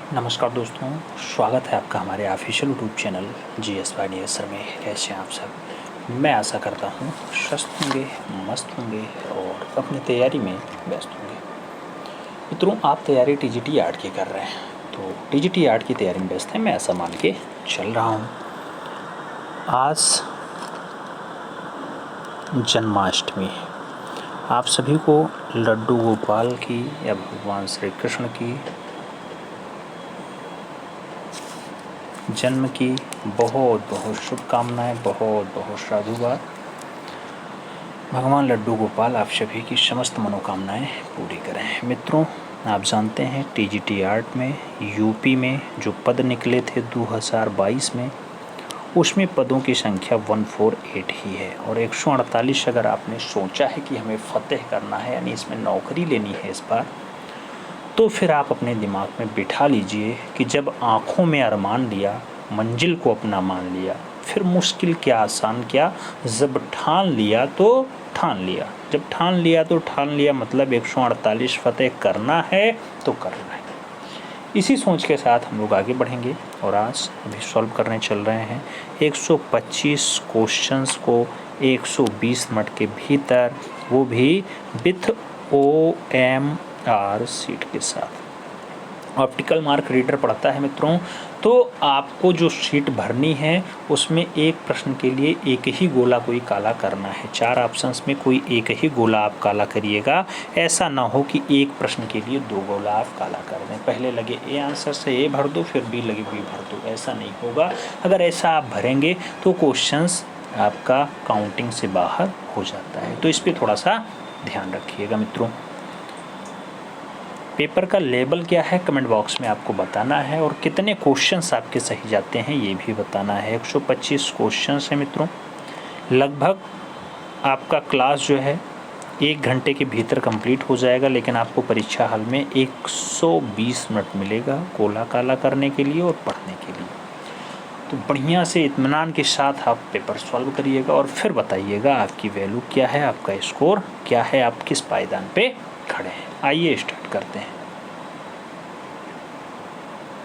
नमस्कार दोस्तों, स्वागत है आपका हमारे official YouTube channel GS by D sir में। कैसे हैं आप सब? मैं आशा करता हूँ स्वस्थ होंगे, मस्त होंगे और अपनी तैयारी में व्यस्त होंगे। मित्रों, आप तैयारी TGT आर्ट की कर रहे हैं तो TGT आर्ट की तैयारी में व्यस्त हैं, मैं ऐसा मान के चल रहा हूँ। आज जन्माष्टमी, आप सभी को लड्डू गोपाल की या भगवान श्री कृष्ण की जन्म की बहुत बहुत शुभकामनाएं, बहुत बहुत साधुवाद। भगवान लड्डू गोपाल आप सभी की समस्त मनोकामनाएं पूरी करें। मित्रों, आप जानते हैं TGT आर्ट में यूपी में जो पद निकले थे 2022 में, उसमें पदों की संख्या 148 ही है और 148 अगर आपने सोचा है कि हमें फतेह करना है, यानी इसमें नौकरी लेनी है इस बार, तो फिर आप अपने दिमाग में बिठा लीजिए कि जब आँखों में अरमान लिया, मंजिल को अपना मान लिया, फिर मुश्किल क्या आसान क्या, जब ठान लिया तो ठान लिया। जब ठान लिया तो ठान लिया, मतलब 148 फतेह करना है तो करना है। इसी सोच के साथ हम लोग आगे बढ़ेंगे और आज अभी सॉल्व करने चल रहे हैं 125 क्वेश्चंस को 120 मिनट के भीतर, वो भी विथ OMR सीट के साथ। ऑप्टिकल मार्क रीडर पढ़ता है मित्रों, तो आपको जो शीट भरनी है उसमें एक प्रश्न के लिए एक ही गोला कोई काला करना है। 4 ऑप्शंस में कोई एक ही गोला आप काला करिएगा। ऐसा ना हो कि एक प्रश्न के लिए 2 गोला आप काला कर दें, पहले लगे A आंसर से A भर दो, फिर B लगे B भर दो। ऐसा नहीं होगा। अगर ऐसा आप भरेंगे तो क्वेश्चंस आपका काउंटिंग से बाहर हो जाता है, तो इस पर थोड़ा सा ध्यान रखिएगा मित्रों। पेपर का लेवल क्या है कमेंट बॉक्स में आपको बताना है और कितने क्वेश्चंस आपके सही जाते हैं ये भी बताना है। 125 क्वेश्चंस हैं मित्रों। लगभग आपका क्लास जो है 1 घंटे के भीतर कंप्लीट हो जाएगा, लेकिन आपको परीक्षा हॉल में 120 मिनट मिलेगा गोला काला करने के लिए और पढ़ने के लिए। तो बढ़िया से इत्मीनान के साथ आप पेपर सॉल्व करिएगा और फिर बताइएगा आपकी वैल्यू क्या है, आपका स्कोर क्या है, आप किस पायदान पे खड़े हैं। आइए स्टार्ट करते हैं।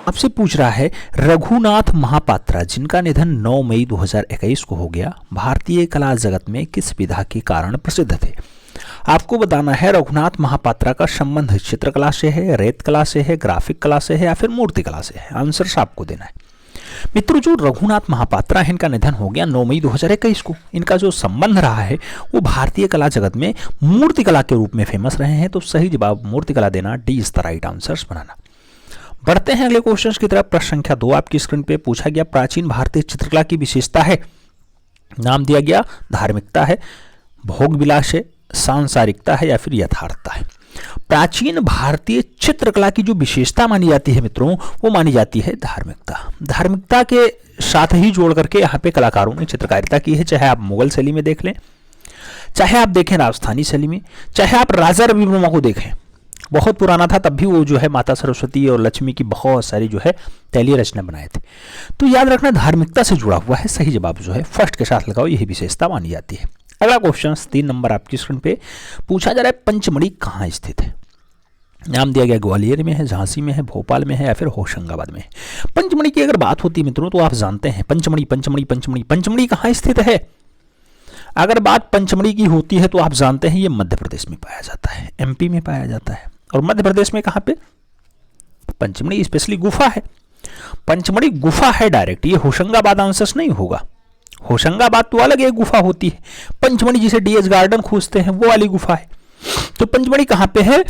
आपसे पूछ रहा है, रघुनाथ महापात्रा जिनका निधन 9 मई 2021 को हो गया, भारतीय कला जगत में किस विधा के कारण प्रसिद्ध थे? आपको बताना है रघुनाथ महापात्रा का संबंध चित्रकला से है, रेत कला से है, ग्राफिक कला से है या फिर मूर्ति कला से है। आंसर आपको देना है। मित्रों, जो रघुनाथ महापात्रा है, इनका निधन हो गया 9 मई 2021 को। इनका जो संबंध रहा है वो भारतीय कला जगत में मूर्ति कला के रूप में फेमस रहे हैं। तो सही जवाब मूर्ति कला देना, D is the right answers बनाना। बढ़ते हैं अगले क्वेश्चन की तरफ। प्रश्न संख्या 2 आपकी स्क्रीन पे पूछा गया, प्राचीन भारतीय चित्रकला की विशेषता है। नाम दिया गया धार्मिकता है, भोग विलास है, सांसारिकता है या फिर यथार्थता है। प्राचीन भारतीय चित्रकला की जो विशेषता मानी जाती है मित्रों, वो मानी जाती है धार्मिकता। धार्मिकता के साथ ही जोड़ करके यहाँ पे कलाकारों ने चित्रकारिता की है, चाहे आप मुगल शैली में देख लें, चाहे आप देखें राजस्थानी शैली में, चाहे आप राजा रविवर्मा को देखें। बहुत पुराना था तब भी वो जो है माता सरस्वती और लक्ष्मी की बहुत सारी जो है तैलीय रचना बनाए थे। तो याद रखना धार्मिकता से जुड़ा हुआ है। सही जवाब जो है फर्स्ट के साथ लगाओ, यही विशेषता मानी जाती है। अगला क्वेश्चन 3 नंबर आपकी स्क्रीन पे पूछा जा रहा है, पंचमढ़ी कहाँ स्थित है? नाम दिया गया ग्वालियर में है, झांसी में है, भोपाल में है या फिर होशंगाबाद में है। पंचमढ़ी की अगर बात होती है मित्रों तो आप जानते हैं पंचमढ़ी पंचमढ़ी पंचमढ़ी पंचमढ़ी कहाँ स्थित है? अगर बात पंचमढ़ी की होती है तो आप जानते हैं ये मध्य प्रदेश में पाया जाता है, MP में पाया जाता है। और मध्य प्रदेश में कहाँ पे? पंचमढ़ी स्पेशली गुफा है, पंचमढ़ी गुफा है डायरेक्ट। ये होशंगाबाद आंसर्स नहीं होगा। होशंगाबाद तो अलग एक गुफा होती है, पंचमढ़ी जिसे DS गार्डन खोजते हैं वो वाली गुफा है। तो पंचमढ़ी कहाँ पे है?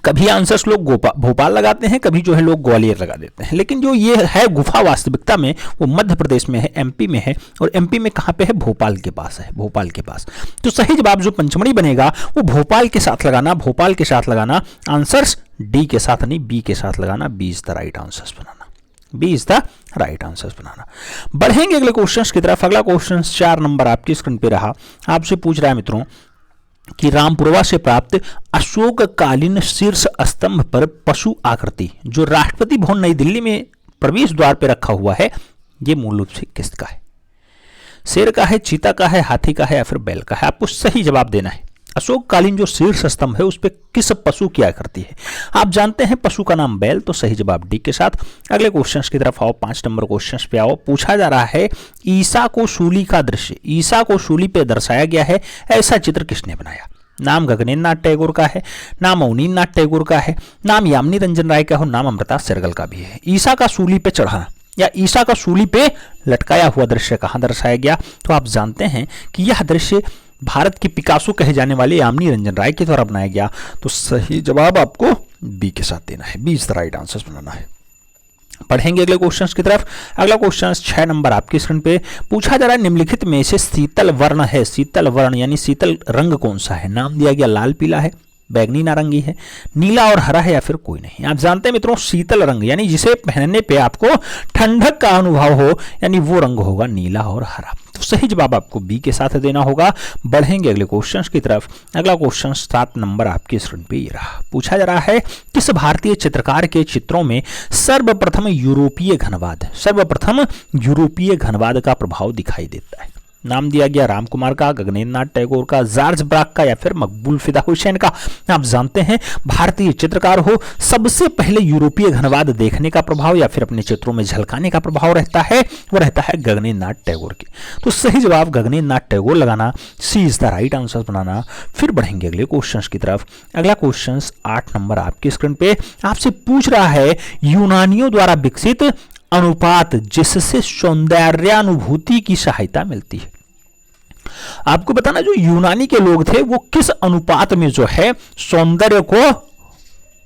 कभी आंसर्स लोग भोपाल लगाते हैं, कभी जो है लोग ग्वालियर लगा देते हैं, लेकिन जो ये है गुफा वास्तविकता में वो मध्य प्रदेश में है, MP में है। और MP में कहाँ पे है? भोपाल के पास है, भोपाल के पास। तो सही जवाब जो पंचमढ़ी बनेगा वो भोपाल के साथ लगाना, भोपाल के साथ लगाना। आंसर्स D के साथ नहीं, B के साथ लगाना। B is the right answers बनाना, B is the right answers बनाना। बढ़ेंगे अगले क्वेश्चन की तरफ। अगला क्वेश्चन 4 नंबर आपकी स्क्रीन पे रहा। आपसे पूछ रहा है मित्रों कि रामपुरवा से प्राप्त अशोककालीन शीर्ष स्तंभ पर पशु आकृति जो राष्ट्रपति भवन नई दिल्ली में प्रवेश द्वार पर रखा हुआ है, ये मूल रूप से किसका है? शेर का है, चीता का है, हाथी का है या फिर बैल का है? आपको सही जवाब देना है। अशोककालीन जो शीर्ष स्तंभ है उस पे किस पशु किया करती है? आप जानते हैं पशु का नाम बैल, तो सही जवाब डी के साथ। अगले क्वेश्चंस की तरफ आओ, 5 नंबर क्वेश्चंस पे आओ। पूछा जा रहा है ईसा को शूली का दृश्य, ईसा को शूली पे दर्शाया गया है, ऐसा चित्र किसने बनाया? नाम गगनेन्द्र नाथ टैगोर का है, नाम अवनीन्द्र नाथ टैगोर का है, नाम यामिनी रंजन राय का हो, नाम अमृता शेरगिल का भी है। ईसा का शूली पे चढ़ाना या ईसा का शूली पे लटकाया हुआ दृश्य कहां दर्शाया गया? तो आप जानते हैं कि यह दृश्य भारत की पिकासो कहे जाने वाले यामिनी रंजन राय के द्वारा बनाया गया। तो सही जवाब आपको बी के साथ देना है, B is the right answer बनाना है। पढ़ेंगे अगले क्वेश्चंस की तरफ। अगला क्वेश्चन 6 नंबर आपकी स्क्रीन पे पूछा जा रहा है निम्नलिखित में से शीतल वर्ण है, शीतल वर्ण यानी शीतल रंग कौन सा है? नाम दिया गया लाल पीला है, बैगनी नारंगी है, नीला और हरा है या फिर कोई नहीं। आप जानते हैं मित्रों शीतल रंग यानी जिसे पहनने पे आपको ठंडक का अनुभव हो यानी वो रंग होगा नीला और हरा। तो सही जवाब आपको बी के साथ देना होगा। बढ़ेंगे अगले क्वेश्चंस की तरफ। अगला क्वेश्चन 7 नंबर आपकी स्क्रीन पे ये रहा। पूछा जा रहा है किस भारतीय चित्रकार के चित्रों में सर्वप्रथम यूरोपीय घनवाद का प्रभाव दिखाई देता है? नाम दिया गया राम कुमार का, गगनेन्द्र नाथ टैगोर का, जॉर्ज ब्राक का या फिर मकबूल फिदा हुसैन का। आप जानते हैं भारतीय चित्रकार हो सबसे पहले यूरोपीय घनवाद देखने का प्रभाव या फिर अपने चित्रों में झलकाने का प्रभाव रहता है, वो रहता है गगनेन्द्र नाथ टैगोर के। तो सही जवाब गगनेन्द्र नाथ टैगोर लगाना, सी इज द राइट आंसर बनाना। फिर बढ़ेंगे अगले क्वेश्चन की तरफ। अगला क्वेश्चन 8 नंबर आपकी स्क्रीन पे आपसे पूछ रहा है यूनानियों द्वारा विकसित अनुपात जिससे सौंदर्यानुभूति की सहायता मिलती है। आपको बताना जो यूनानी के लोग थे वो किस अनुपात में जो है सौंदर्य को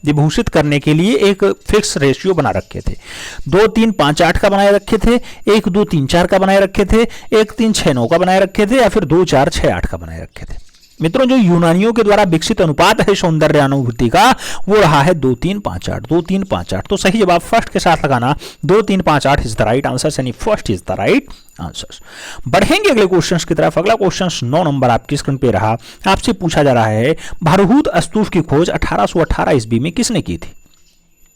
विभूषित करने के लिए एक फिक्स रेशियो बना रखे थे। 2 3 5 8 का बनाए रखे थे, 1 2 3 4 का बनाए रखे थे, 1 3 6 9 का बनाए रखे थे या फिर 2 4 6 8 का बनाए रखे थे। मित्रों जो यूनानियों के द्वारा विकसित अनुपात है सौंदर्यानुभूति का वो रहा है 2 3 5 8, 2 3 5 8। तो सही जवाब फर्स्ट के साथ लगाना, 2 3 5 8 इज द राइट आंसर, यानी first is the right answer. बढ़ेंगे अगले क्वेश्चंस की तरफ। अगला क्वेश्चन 9 नंबर आपकी स्क्रीन पे रहा। आपसे पूछा जा रहा है भरहूत स्तूप की खोज 1818 ईस्वी में किसने की थी?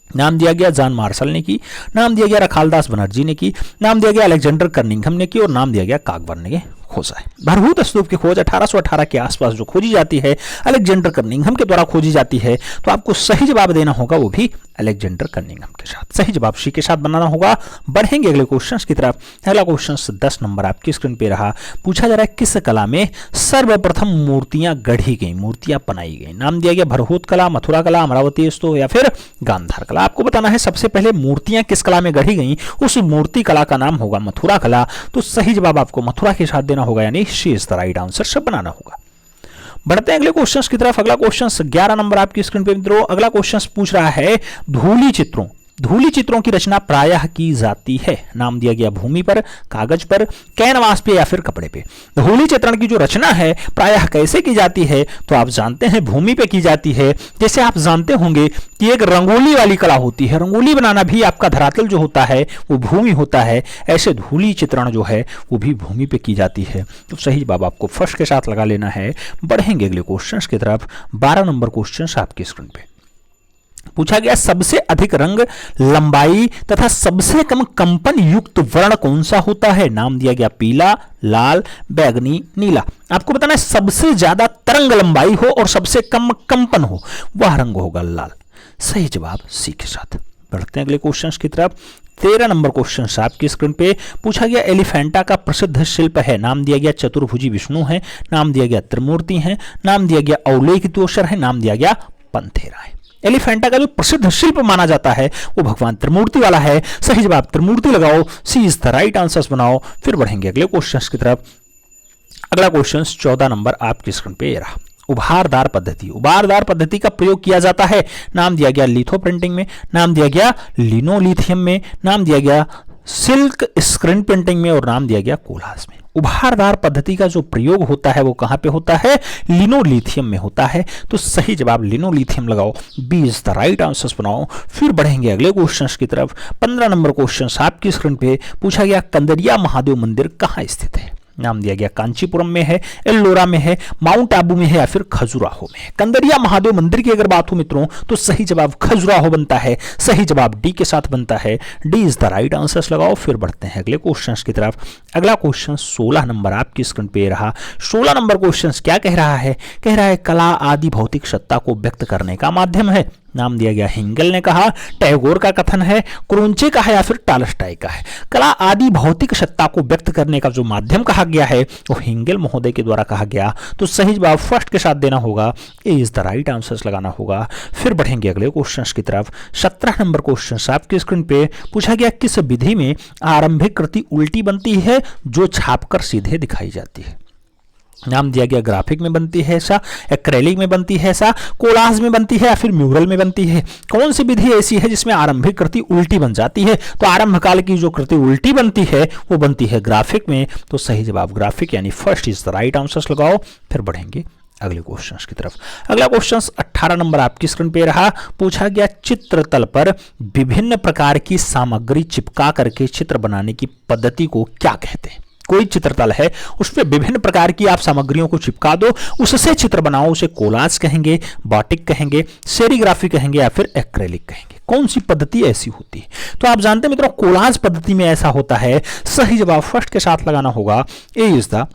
नाम दिया गया जॉन मार्शल ने की, नाम दिया गया रखालदास बनर्जी ने की, नाम दिया गया अलेक्जेंडर कर्निंघम ने की और नाम दिया गया काकबर ने खोजा है। भरहूत स्तूप की खोज 1818 के आसपास जो खोजी जाती है अलेक्जेंडर कर्निंघम के द्वारा खोजी जाती है। तो आपको सही जवाब देना होगा वो भी अलेक्जेंडर कर्निंघम के साथ। सही जवाब सी के साथ बनाना होगा। बढ़ेंगे अगले क्वेश्चंस की तरफ। अगला क्वेश्चन 10 नंबर आपकी स्क्रीन पे रहा। पूछा जा रहा है किस कला में सर्वप्रथम मूर्तियां गढ़ी गई, मूर्तियां बनाई गई? नाम दिया गया भरहूत कला, मथुरा कला, अमरावती स्तूप या फिर गांधार कला। आपको बताना है सबसे पहले मूर्तियां किस कला में गढ़ी गई, उस मूर्ति कला का नाम होगा मथुरा कला। तो सही जवाब आपको मथुरा के साथ देना होगा, यानी she is the right answer सब बनाना होगा। बढ़ते हैं अगले क्वेश्चंस की तरफ। अगला क्वेश्चन 11 नंबर आपकी स्क्रीन पे मित्रों। अगला क्वेश्चन पूछ रहा है धूली चित्रों की रचना प्रायः की जाती है। नाम दिया गया भूमि पर, कागज पर, कैनवास पे या फिर कपड़े पे। धूली चित्रण की जो रचना है प्रायः कैसे की जाती है? तो आप जानते हैं भूमि पे की जाती है। जैसे आप जानते होंगे कि एक रंगोली वाली कला होती है, रंगोली बनाना भी आपका धरातल जो होता है वो भूमि होता है, ऐसे धूली चित्रण जो है वो भी भूमि पे की जाती है। तो सही जवाब आपको फर्स्ट के साथ लगा लेना है। बढ़ेंगे अगले क्वेश्चन की तरफ। 12 नंबर क्वेश्चन आपकी स्क्रीन पे पूछा गया सबसे अधिक रंग लंबाई तथा सबसे कम कंपन युक्त वर्ण कौन सा होता है? नाम दिया गया पीला, लाल, बैगनी, नीला। आपको बताना है सबसे ज्यादा तरंग लंबाई हो और सबसे कम कंपन हो वह रंग होगा लाल। सही जवाब सी के साथ। बढ़ते हैं अगले क्वेश्चन की तरफ। 13 नंबर क्वेश्चन आपकी स्क्रीन पे पूछा गया एलिफेंटा का प्रसिद्ध शिल्प है। नाम दिया गया चतुर्भुजी विष्णु है, नाम दिया गया त्रिमूर्ति है, नाम दिया गया अवलेखितोषर है, नाम दिया गया पंथेरा है। एलिफेंटा का जो प्रसिद्ध शिल्प माना जाता है वो भगवान त्रिमूर्ति वाला है। सही जवाब त्रिमूर्ति लगाओ, सी इज द राइट आंसर बनाओ। फिर बढ़ेंगे अगले क्वेश्चन की तरफ। अगला क्वेश्चन 14 नंबर आपकी स्क्रीन पे रहा। उभारदार पद्धति का प्रयोग किया जाता है। नाम दिया गया लिथो प्रिंटिंग में, नाम दिया गया लिनोलिथियम में, नाम दिया गया सिल्क स्क्रीन प्रिंटिंग में और नाम दिया गया कोलाज में। उभारदार पद्धति का जो प्रयोग होता है वो कहां पे होता है? लिनोलिथियम में होता है। तो सही जवाब लिनोलिथियम लगाओ, B is the right answer बनाओ। फिर बढ़ेंगे अगले क्वेश्चन की तरफ। 15 नंबर क्वेश्चन आपकी स्क्रीन पे पूछा गया कंदरिया महादेव मंदिर कहां स्थित है? नाम दिया गया कांचीपुरम में है, एल्लोरा में है, माउंट आबू में है या फिर खजुराहो में है। कंदरिया महादेव मंदिर की अगर बात हो मित्रों तो सही जवाब खजुराहो बनता है, सही जवाब डी के साथ बनता है, D is the right answer लगाओ। फिर बढ़ते हैं अगले क्वेश्चन की तरफ। अगला क्वेश्चन 16 नंबर आपकी स्क्रीन पे रहा। 16 नंबर क्वेश्चन क्या कह रहा है? कह रहा है कला आदि भौतिक सत्ता को व्यक्त करने का माध्यम है। नाम दिया गया हेंगल ने कहा, टैगोर का कथन है, क्रोंचे का है या फिर टालस्टाय का है। कला आदि भौतिक सत्ता को व्यक्त करने का जो माध्यम कहा गया है वो हेंगल महोदय के द्वारा कहा गया, तो सही जवाब फर्स्ट के साथ देना होगा, ए इज द राइट आंसर लगाना होगा। फिर बढ़ेंगे अगले क्वेश्चन की तरफ। 17 नंबर क्वेश्चन आपकी स्क्रीन पे पूछा गया, किस विधि में आरंभिक कृति उल्टी बनती है जो छापकर सीधे दिखाई जाती है? नाम दिया गया ग्राफिक में बनती है ऐसा, एक्रेलिक में बनती है ऐसा, कोलाज में बनती है या फिर म्यूरल में बनती है। कौन सी विधि ऐसी है जिसमें आरंभिक कृति उल्टी बन जाती है? तो आरंभ काल की जो कृति उल्टी बनती है वो बनती है ग्राफिक में, तो सही जवाब ग्राफिक यानी first is the right answer लगाओ। फिर बढ़ेंगे अगले क्वेश्चन की तरफ। अगला क्वेश्चन 18 नंबर आपकी स्क्रीन पे रहा। पूछा गया, चित्रतल पर विभिन्न प्रकार की सामग्री चिपका करके चित्र बनाने की पद्धति को क्या कहते हैं? कोई चित्रतल है, उस पर विभिन्न प्रकार की आप सामग्रियों को चिपका दो, उससे चित्र बनाओ, उसे कोलाज कहेंगे, बाटिक कहेंगे, सेरीग्राफी कहेंगे या फिर एक्रेलिक कहेंगे। कौन सी पद्धति ऐसी होती है? तो आप जानते हैं मित्रों, कोलाज पद्धति में ऐसा होता है। सही जवाब फर्स्ट के साथ लगाना होगा, ए इज द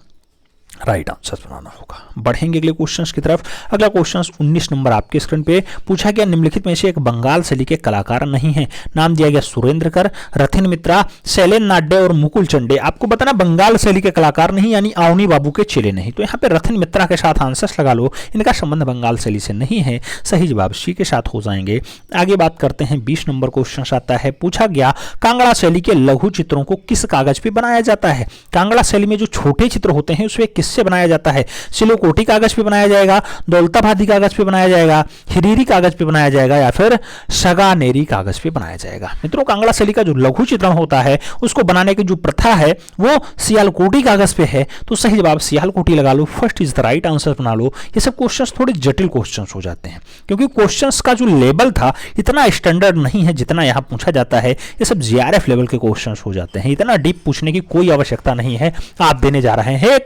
राइट आंसर बनाना होगा। बढ़ेंगे अगले क्वेश्चंस की तरफ। अगला क्वेश्चन 19 नंबर आपके स्क्रीन पे पूछा गया, निम्नलिखित में से एक बंगाल शैली के कलाकार नहीं है। नाम दिया गया सुरेंद्रकर, रथिन मित्रा, शैलेन नाड्डे और मुकुल चंडे। आपको बताना बंगाल शैली के कलाकार नहीं यानी अवनी बाबू के चेले नहीं, तो यहाँ पे रथिन मित्रा के साथ आंसर्स लगा लो, इनका संबंध बंगाल शैली से नहीं है। सही जवाब सी के साथ हो जाएंगे। आगे बात करते हैं 20 नंबर क्वेश्चन आता है। पूछा गया, कांगड़ा शैली के लघु चित्रों को किस कागज पे बनाया जाता है? कांगड़ा शैली में जो छोटे चित्र होते हैं उसमें किससे बनाया जाता है? सिलोकोटी कागज पे बनाया जाएगा, दौलताबादी कागज पे बनाया जाएगा, हिरीरी कागज पे बनाया जाएगा या फिर सगानेरी कागज पे बनाया जाएगा। मित्रों, कांगड़ा शैली का जो लघु चित्रण होता है उसको बनाने की जो प्रथा है वो सियालकोटी कागज पे है, तो सही जवाब सियालकोटी लगा लो, first is the right answer बना लो। ये सब क्वेश्चंस थोड़े जटिल क्वेश्चंस हो जाते हैं क्योंकि क्वेश्चंस का जो लेवल था इतना स्टैंडर्ड नहीं है जितना यहाँ पूछा जाता है। ये सब जीआरएफ लेवल के क्वेश्चंस हो जाते हैं, इतना डीप पूछने की कोई आवश्यकता नहीं है। आप देने जा रहे हैं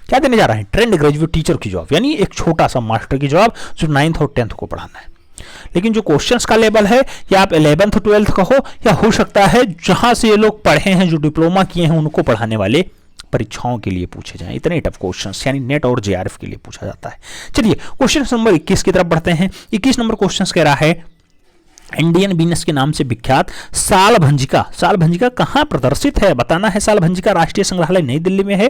क्या देने जा रहे हैं? ट्रेंड ग्रेजुएट टीचर की जॉब, यानी एक छोटा सा मास्टर की जॉब जो 9th और 10th को पढ़ाना है। लेकिन जो क्वेश्चंस का लेवल है या आप 11th 12th कहो, या हो सकता है जहां से ये लोग पढ़े हैं, जो डिप्लोमा किए हैं, उनको पढ़ाने वाले परीक्षाओं के लिए पूछे जाएं। इतने टफ क्वेश्चंस यानी नेट और जेआरएफ के लिए पूछा जाता है। चलिए क्वेश्चन नंबर 21 की तरफ बढ़ते हैं। 21 नंबर क्वेश्चन कह रहा है, इंडियन वीनस के नाम से विख्यात साल भंजिका कहां प्रदर्शित है? बताना है। साल भंजिका राष्ट्रीय संग्रहालय नई दिल्ली में है,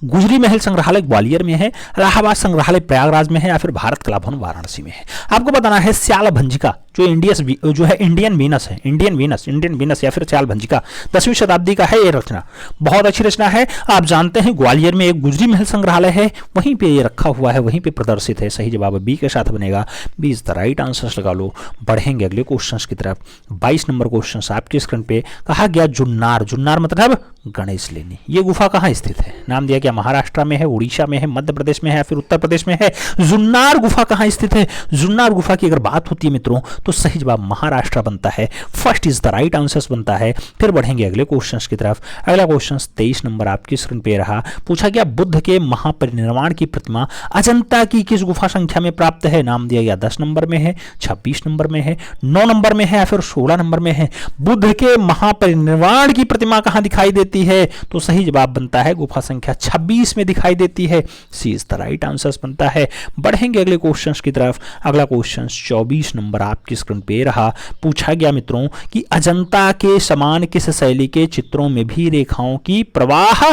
गुजरी महल संग्रहालय ग्वालियर में है, इलाहाबाद संग्रहालय प्रयागराज में है या फिर भारत कला भवन वाराणसी में है। आपको बताना है स्याल भंजिका जो इंडियन वीनस या फिर स्याल भंजिका 10वीं शताब्दी का है। ये रचना बहुत अच्छी रचना है। आप जानते हैं ग्वालियर में एक गुजरी महल संग्रहालय है, वहीं पे ये रखा हुआ है, वहीं पे प्रदर्शित है। सही जवाब बी के साथ बनेगा, B is the right answer लगा लो। बढ़ेंगे अगले क्वेश्चन की तरफ। 22 नंबर क्वेश्चन आपके स्क्रीन पे कहा गया, जुन्नार मतलब गणेश लेनी। ये गुफा कहाँ स्थित है? नाम दिया गया महाराष्ट्र में है, उड़ीसा में है, मध्य प्रदेश में है या फिर उत्तर प्रदेश में है। जुन्नार गुफा कहाँ स्थित है? जुन्नार गुफा की अगर बात होती है मित्रों तो सही जवाब महाराष्ट्र बनता है, first is the right answer बनता है। फिर बढ़ेंगे अगले क्वेश्चन की तरफ। अगला क्वेश्चन 23 नंबर आपकी स्क्रीन पे रहा। पूछा गया, बुद्ध के महापरिनिर्वाण की प्रतिमा अजंता की किस गुफा संख्या में प्राप्त है? नाम दिया गया 10 नंबर में है, 26 नंबर में है, 9 नंबर में है या फिर 16 नंबर में है। बुद्ध के महापरिनिर्वाण की प्रतिमा कहां दिखाई देती है? तो सही जवाब बनता है गुफा संख्या 26 में दिखाई देती है, सी इज द राइट आंसर बनता है। बढ़ेंगे अगले क्वेश्चन की तरफ। अगला क्वेश्चन 24 नंबर आपकी स्क्रीन पे रहा। पूछा गया मित्रों कि अजंता के समान किस शैली के चित्रों में भी रेखाओं की प्रवाह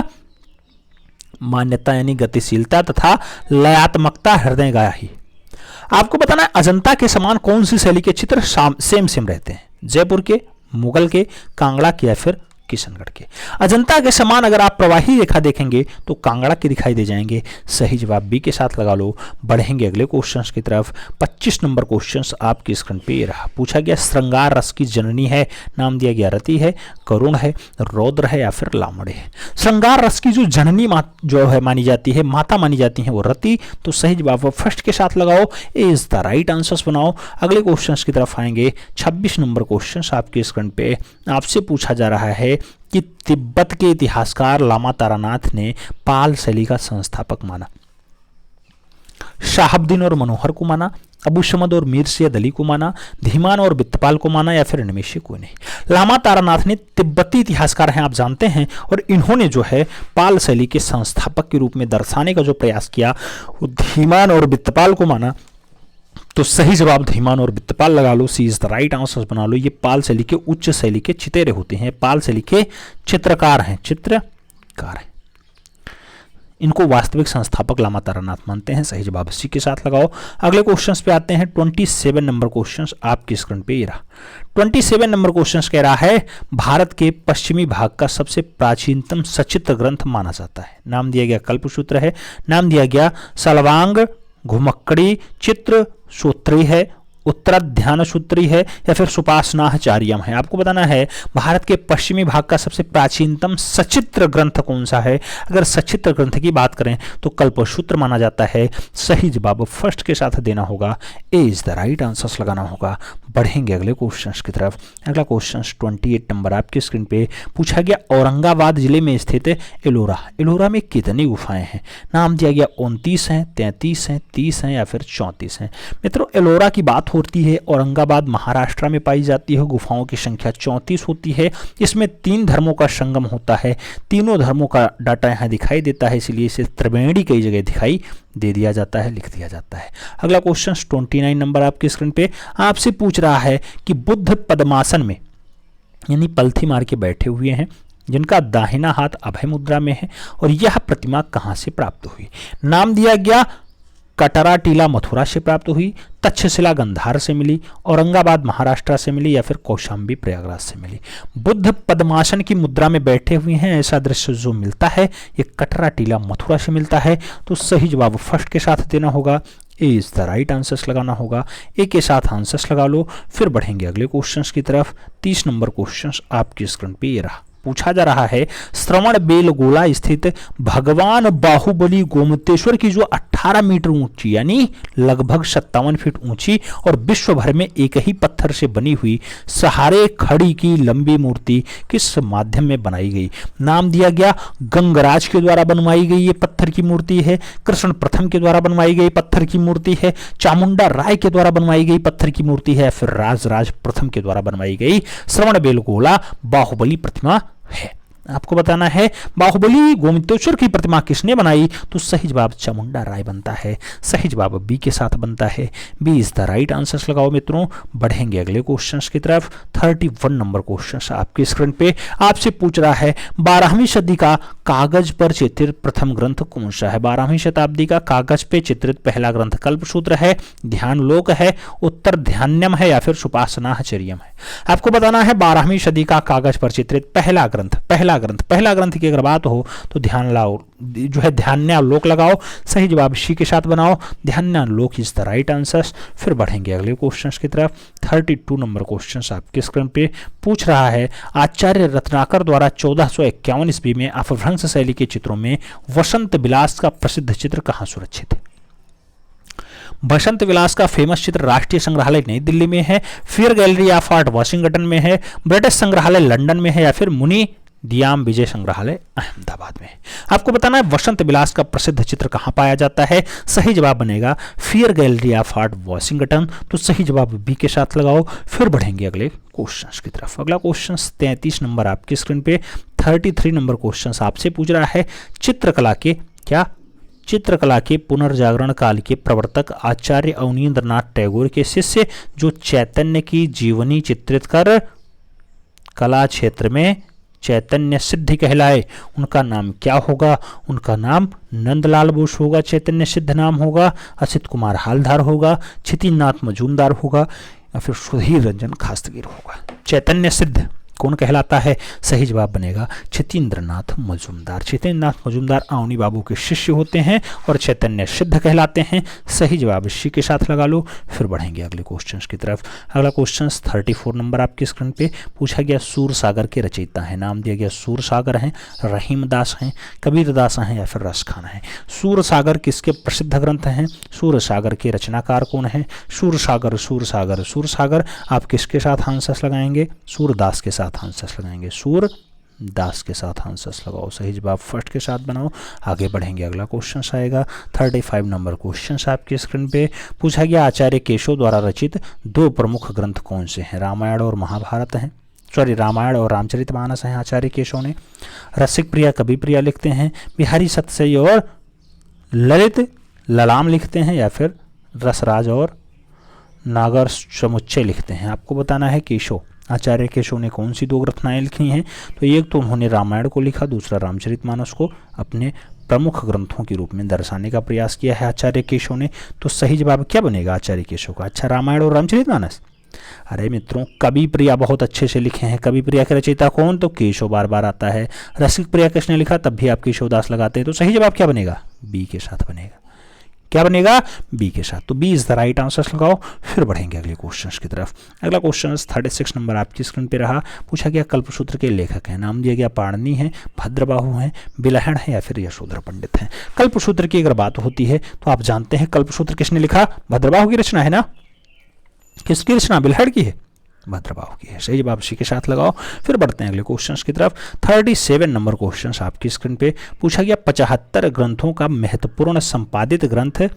मान्यता यानी गतिशीलता तथा लयात्मकता हृदयगाही। आपको बताना है अजंता के समान कौन सी शैली के चित्र सेम रहते हैं? जयपुर के, मुगल के, कांगड़ा के या फिर किशनगढ़ के। अजंता के समान अगर आप प्रवाही रेखा देखेंगे तो कांगड़ा के दिखाई दे जाएंगे। सही जवाब बी के साथ लगा लो। बढ़ेंगे अगले क्वेश्चंस की तरफ। 25 नंबर क्वेश्चंस आपकी स्क्रीन पे रहा। पूछा गया, श्रृंगार रस की जननी है? नाम दिया गया रति है, करुण है, रौद्र है या फिर लामड़े है। श्रृंगार रस की जो जननी जो है मानी जाती है, माता मानी जाती है, वो रति, तो सही जवाब फर्स्ट के साथ लगाओ, ए इज द राइट आंसर बनाओ। अगले क्वेश्चंस की तरफ आएंगे। 26 नंबर क्वेश्चंस आपकी स्क्रीन पे आपसे पूछा जा रहा है कि तिब्बत के इतिहासकार लामा तारानाथ ने पाल शैली का संस्थापक माना? शहाबुद्दीन और मनोहर को माना, अबू शमद और मीर सैयद अली को माना, धीमान और बित्तपाल को माना, या फिर इनमें से कोई नहीं? लामा तारानाथ ने तिब्बती इतिहासकार हैं, आप जानते हैं, और इन्होंने जो है पाल शैली के संस्थापक के रूप में दर्शाने का जो प्रयास किया वो धीमान और बित्तपाल को माना। तो सही जवाब धीमान और बित्तपाल लगा लो, सी इज द राइट आंसर बना लो। ये पाल शैली के उच्च शैली के चितेरे होते हैं, पाल शैली के चित्रकार हैं, चित्रकार हैं। इनको वास्तविक संस्थापक लामा तारानाथ मानते हैं। सही जवाब सी के साथ लगाओ। अगले क्वेश्चंस पे आते हैं। 27 नंबर क्वेश्चंस आपकी स्क्रीन पे ये रहा। 27 नंबर क्वेश्चंस कह रहा है भारत के पश्चिमी भाग का सबसे प्राचीनतम सचित्र ग्रंथ माना जाता है। नाम दिया गया कल्पसूत्र है, नाम दिया गया सलवांग घुमक्कड़ी चित्र सूत्री है, उत्तराध्यान सूत्री है, या फिर सुपासनाचार्यम है। आपको बताना है भारत के पश्चिमी भाग का सबसे प्राचीनतम सचित्र ग्रंथ कौन सा है। अगर सचित्र ग्रंथ की बात करें तो कल्पसूत्र माना जाता है। सही जवाब फर्स्ट के साथ देना होगा, ए इज द राइट आंसर्स लगाना होगा। बढ़ेंगे अगले क्वेश्चंस की तरफ। अगला क्वेश्चन 28 नंबर आपकी स्क्रीन पे पूछा गया औरंगाबाद जिले में स्थित एलोरा, एलोरा में कितनी गुफाएं हैं? नाम दिया गया 29 हैं, 33 हैं, 30 हैं, या फिर 34 हैं। मित्रों एलोरा की बात होती है, औरंगाबाद महाराष्ट्र में पाई जाती है। गुफाओं की संख्या 34 होती है। इसमें 3 धर्मों का संगम होता है। तीनों धर्मों का डाटा यहाँ दिखाई देता है, इसलिए इसे त्रिवेणी कई जगह दिखाई दे दिया जाता है, लिख दिया जाता है। अगला क्वेश्चन 29 नंबर आपकी स्क्रीन पे आपसे पूछ रहा है कि बुद्ध पद्मासन में यानी पलथी मार के बैठे हुए हैं, जिनका दाहिना हाथ अभय मुद्रा में है, और यह प्रतिमा कहां से प्राप्त हुई? नाम दिया गया कटरा टीला मथुरा से प्राप्त हुई, तक्षशिला गंधार से मिली, औरंगाबाद महाराष्ट्र से मिली, या फिर कौशाम्बी प्रयागराज से मिली। बुद्ध पद्मासन की मुद्रा में बैठे हुए हैं, ऐसा दृश्य जो मिलता है ये कटरा टीला मथुरा से मिलता है। तो सही जवाब फर्स्ट के साथ देना होगा, ए इज द राइट आंसर्स लगाना होगा। ए के साथ आंसर्स लगा लो। फिर बढ़ेंगे अगले क्वेश्चंस की तरफ। 30 नंबर क्वेश्चंस आपकी स्क्रीन पे ये रहा। पूछा जा रहा है श्रवण बेलगोला स्थित भगवान बाहुबली गोमतेश्वर की जो 18 मीटर ऊंची यानी लगभग 57 फीट ऊंची और विश्व भर में एक ही पत्थर से बनी हुई सहारे खड़ी की लंबी मूर्ति किस माध्यम में बनाई गई? नाम दिया गया गंगराज के द्वारा बनवाई गई ये पत्थर की मूर्ति है, कृष्ण प्रथम के द्वारा बनवाई गई पत्थर की मूर्ति है, चामुंडा राय के द्वारा बनवाई गई पत्थर की मूर्ति है, फिर राजराज प्रथम के द्वारा बनवाई गई श्रवण बेलगोला बाहुबली प्रतिमा है। आपको बताना है बाहुबली गोमतेश्वर की प्रतिमा किसने बनाई? तो सही जवाब चामुंडा राय बनता है। सही जवाब बी के साथ बनता है, B is the right answers लगाओ मित्रों। बढ़ेंगे अगले क्वेश्चंस की तरफ। 31 नंबर क्वेश्चन आपकी स्क्रीन पे आपसे पूछ रहा है 12वीं सदी का कागज पर चित्रित प्रथम ग्रंथ कौन सा है? 12वीं शताब्दी का कागज पे चित्रित पहला ग्रंथ कल्पसूत्र है, ध्यानलोक है, उत्तर ध्यान्यम है, या फिर सुपासनाचर्यम है? आपको बताना है 12वीं सदी का कागज पर चित्रित पहला ग्रंथ की अगर बात हो तो ध्यानालोक लगाओ। सही जवाब सी के साथ बनाओ, ध्यानालोक इज द राइट आंसर्स। फिर बढ़ेंगे अगले क्वेश्चंस की तरफ। 32 नंबर क्वेश्चंस आपके स्क्रीन पे पूछ रहा है आचार्य रत्नाकर द्वारा 1451 ईस्वी में अपभ्रंश शैली के चित्रों में वसंत विलास का प्रसिद्ध चित्र कहाँ सुरक्षित है? बसंत विलास का फेमस चित्र राष्ट्रीय संग्रहालय नई दिल्ली में है, फिर गैलरी ऑफ आर्ट वाशिंगटन में है, ब्रिटिश संग्रहालय लंदन में है, या फिर मुनि दियाम विजय संग्रहालय अहमदाबाद में। आपको बताना है वसंत विलास का प्रसिद्ध चित्र कहां पाया जाता है? सही जवाब बनेगा fear gallery of art Washington. तो सही जवाब बी के साथ लगाओ। फिर बढ़ेंगे अगले क्वेश्चंस की तरफ। अगला क्वेश्चन 33 नंबर आपकी स्क्रीन पे 33 नंबर क्वेश्चन आपसे पूछ रहा है चित्रकला के पुनर्जागरण काल के प्रवर्तक आचार्य अवनींद्रनाथ टैगोर के शिष्य जो चैतन्य की जीवनी चित्रित कर कला क्षेत्र में चैतन्य सिद्ध कहलाए, उनका नाम क्या होगा? उनका नाम नंदलाल बोस होगा, चैतन्य सिद्ध नाम होगा, असित कुमार हालधार होगा, छितिनाथ मजूमदार होगा, या फिर सुधीर रंजन खास्तगीर होगा? चैतन्य सिद्ध कौन कहलाता है? सही जवाब बनेगा छितेंद्रनाथ मजूमदार। छितेंद्रनाथ मजूमदार अवनी बाबू के शिष्य होते हैं और चैतन्य सिद्ध कहलाते हैं। सही जवाब इसी के साथ लगा लो। फिर बढ़ेंगे अगले क्वेश्चंस की तरफ। अगला क्वेश्चन 34 नंबर आपकी स्क्रीन पे पूछा गया सूर सागर के रचयिता है। नाम दिया गया सूर सागर हैं, रहीम दास हैं, कबीर दास हैं, या फिर रसखान हैं? सूर सागर किसके प्रसिद्ध ग्रंथ हैं? सूर सागर के रचनाकार कौन है? सूर सागर आप किसके साथ आंसर्स लगाएंगे? सूरदास के साथ आंसर्स लगाएंगे, सूरदास। दास के साथ आंसर्स लगाओ। सही जवाब फर्स्ट के साथ बनाओ। आगे बढ़ेंगे, अगला क्वेश्चन आएगा 35 नंबर क्वेश्चन आपकी स्क्रीन पे। पूछा गया आचार्य केशव द्वारा रचित दो प्रमुख ग्रंथ कौन से हैं? रामायण और महाभारत हैं, रामायण और रामचरितमानस हैं आचार्य केशव ने। रसिक प्रिया कवि प्रिया लिखते हैं, बिहारी सत्यसई और ललित ललाम लिखते हैं, या फिर रसराज और नागर समुच्चय लिखते हैं। आपको बताना है केशव, आचार्य केशव ने कौन सी दो रचनाएं लिखी हैं। तो एक तो उन्होंने रामायण को लिखा, दूसरा रामचरितमानस को अपने प्रमुख ग्रंथों के रूप में दर्शाने का प्रयास किया है आचार्य केशव ने। तो सही जवाब क्या बनेगा आचार्य केशव का? अच्छा, रामायण और रामचरितमानस। अरे मित्रों, कवि प्रिया बहुत अच्छे से लिखे हैं। कवि प्रिया के रचयिता कौन? तो केशव बार बार आता है। रसिक प्रिया किसने लिखा? तब भी आप केशवदास लगाते हैं। तो सही जवाब क्या बनेगा? बी के साथ बनेगा। क्या बनेगा? बी के साथ। तो B is the right answer लगाओ। फिर बढ़ेंगे अगले क्वेश्चन की तरफ। अगला क्वेश्चन 36 नंबर आपकी स्क्रीन पे रहा। पूछा गया कल्पसूत्र के लेखक हैं। नाम दिया गया पाणिनि है, भद्रबाहु हैं, बिलहण है, या फिर यशोधर पंडित हैं। कल्पसूत्र की अगर बात होती है तो आप जानते हैं कल्पसूत्र किसने लिखा? भद्रबाहु की रचना है ना। किसकी रचना? बिलहड़ की है, भद्रबाहु की है। सही जवाब सी के साथ लगाओ। फिर बढ़ते हैं अगले क्वेश्चंस की तरफ। 37 नंबर क्वेश्चंस आपकी स्क्रीन पे। पूछा गया 75 ग्रंथों का महत्वपूर्ण संपादित ग्रंथ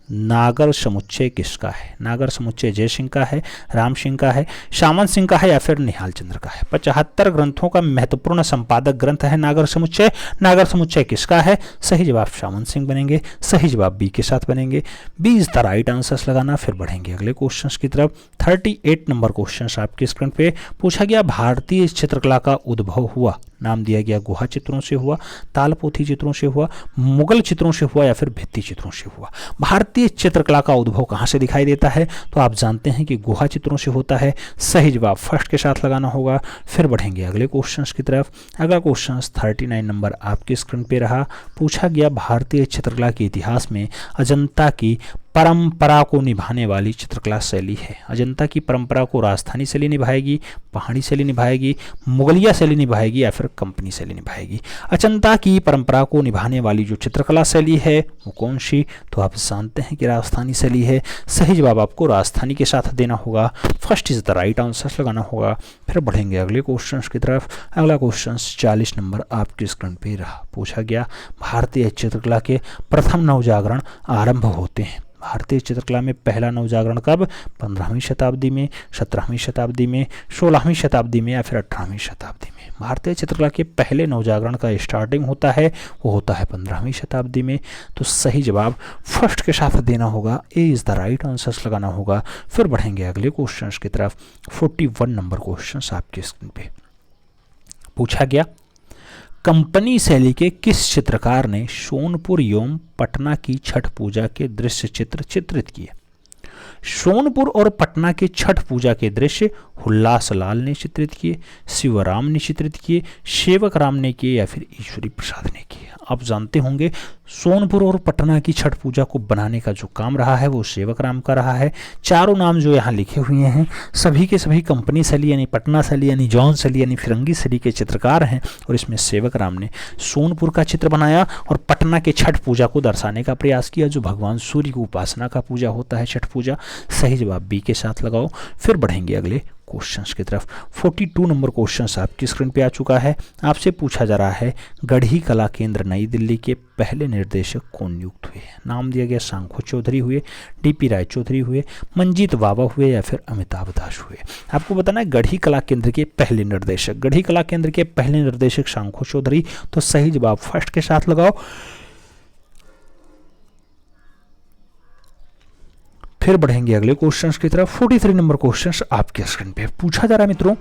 नागर समुच्चय किसका है? नागर समुच्चय जय सिंह का है, राम सिंह का है, सामंत सिंह का है, या फिर निहाल चंद्र का है। 75 ग्रंथों का महत्वपूर्ण संपादक ग्रंथ है नागर समुच्चय। नागर समुच्चय किसका है? सही जवाब सामंत सिंह बनेंगे। सही जवाब बी के साथ बनेंगे। B is the right answers लगाना। फिर बढ़ेंगे अगले क्वेश्चन की तरफ। 38 नंबर क्वेश्चन आपकी स्क्रीन पे। पूछा गया भारतीय चित्रकला का उद्भव हुआ। नाम दिया गया गुहा चित्रों से हुआ, तालपोथी चित्रों से हुआ, मुगल चित्रों से हुआ, या फिर भित्ति चित्रों से हुआ। भारतीय चित्रकला का उद्भव कहाँ से दिखाई देता है? तो आप जानते हैं कि गुहा चित्रों से होता है। सही जवाब फर्स्ट के साथ लगाना होगा। फिर बढ़ेंगे अगले क्वेश्चंस की तरफ। अगला क्वेश्चन 39 नंबर आपकी स्क्रीन पे रहा। पूछा गया भारतीय चित्रकला के इतिहास में अजंता की परंपरा को निभाने वाली चित्रकला शैली है। अजंता की परंपरा को राजस्थानी शैली निभाएगी, पहाड़ी शैली निभाएगी, मुगलिया शैली निभाएगी, या फिर कंपनी शैली निभाएगी। अजंता की परंपरा को निभाने वाली जो चित्रकला शैली है वो कौन सी? तो आप जानते हैं कि राजस्थानी शैली है। सही जवाब आपको राजस्थानी के साथ देना होगा। First is the right answer लगाना होगा। फिर बढ़ेंगे अगले क्वेश्चन की तरफ। अगला क्वेश्चन 40 नंबर आपकी स्क्रीन पे रहा। पूछा गया भारतीय चित्रकला के प्रथम नवजागरण आरंभ होते हैं। भारतीय चित्रकला में पहला नवजागरण कब? 15वीं शताब्दी में, 17वीं शताब्दी में, 16वीं शताब्दी में, या फिर 18वीं शताब्दी में। भारतीय चित्रकला के पहले नवजागरण का स्टार्टिंग होता है वो होता है 15वीं शताब्दी में। तो सही जवाब फर्स्ट के साथ देना होगा। ए इज द राइट आंसर लगाना होगा। फिर बढ़ेंगे अगले क्वेश्चन की तरफ। 41 नंबर क्वेश्चन आपके स्क्रीन पे। पूछा गया कंपनी शैली के किस चित्रकार ने सोनपुर एवं पटना की छठ पूजा के दृश्य चित्र चित्रित किए? सोनपुर और पटना के छठ पूजा के दृश्य हुल्लास लाल ने चित्रित किए, शिवराम ने चित्रित किए, सेवक राम ने किए, या फिर ईश्वरी प्रसाद ने किए। आप जानते होंगे सोनपुर और पटना की छठ पूजा को बनाने का जो काम रहा है वो सेवक राम का रहा है। चारों नाम जो यहाँ लिखे हुए हैं सभी के सभी कंपनी शैली यानी पटना शैली यानी जौन शैली यानी फिरंगी शैली के चित्रकार हैं। और इसमें सेवक राम ने सोनपुर का चित्र बनाया और पटना के छठ पूजा को दर्शाने का प्रयास किया, जो भगवान सूर्य की उपासना का पूजा होता है, छठ पूजा। सही जवाब बी के साथ लगाओ। फिर बढ़ेंगे अगले क्वेश्चंस की तरफ। 42 नंबर क्वेश्चन आपकी स्क्रीन पे आ चुका है। आपसे पूछा जा रहा है गढ़ी कला केंद्र नई दिल्ली के पहले निर्देशक कौन नियुक्त हुए? नाम दिया गया शंखु चौधरी हुए, डीपी राय चौधरी हुए, मंजीत बाबा हुए, या फिर अमिताभ दास हुए। आपको बताना है गढ़ी कला केंद्र के पहले निर्देशक, गढ़ी कला केंद्र के पहले निर्देशक शंखु चौधरी। तो सही जवाब फर्स्ट के साथ लगाओ। फिर बढ़ेंगे अगले क्वेश्चंस की तरफ। 43 नंबर क्वेश्चंस आपके स्क्रीन पे। पूछा जा रहा है मित्रों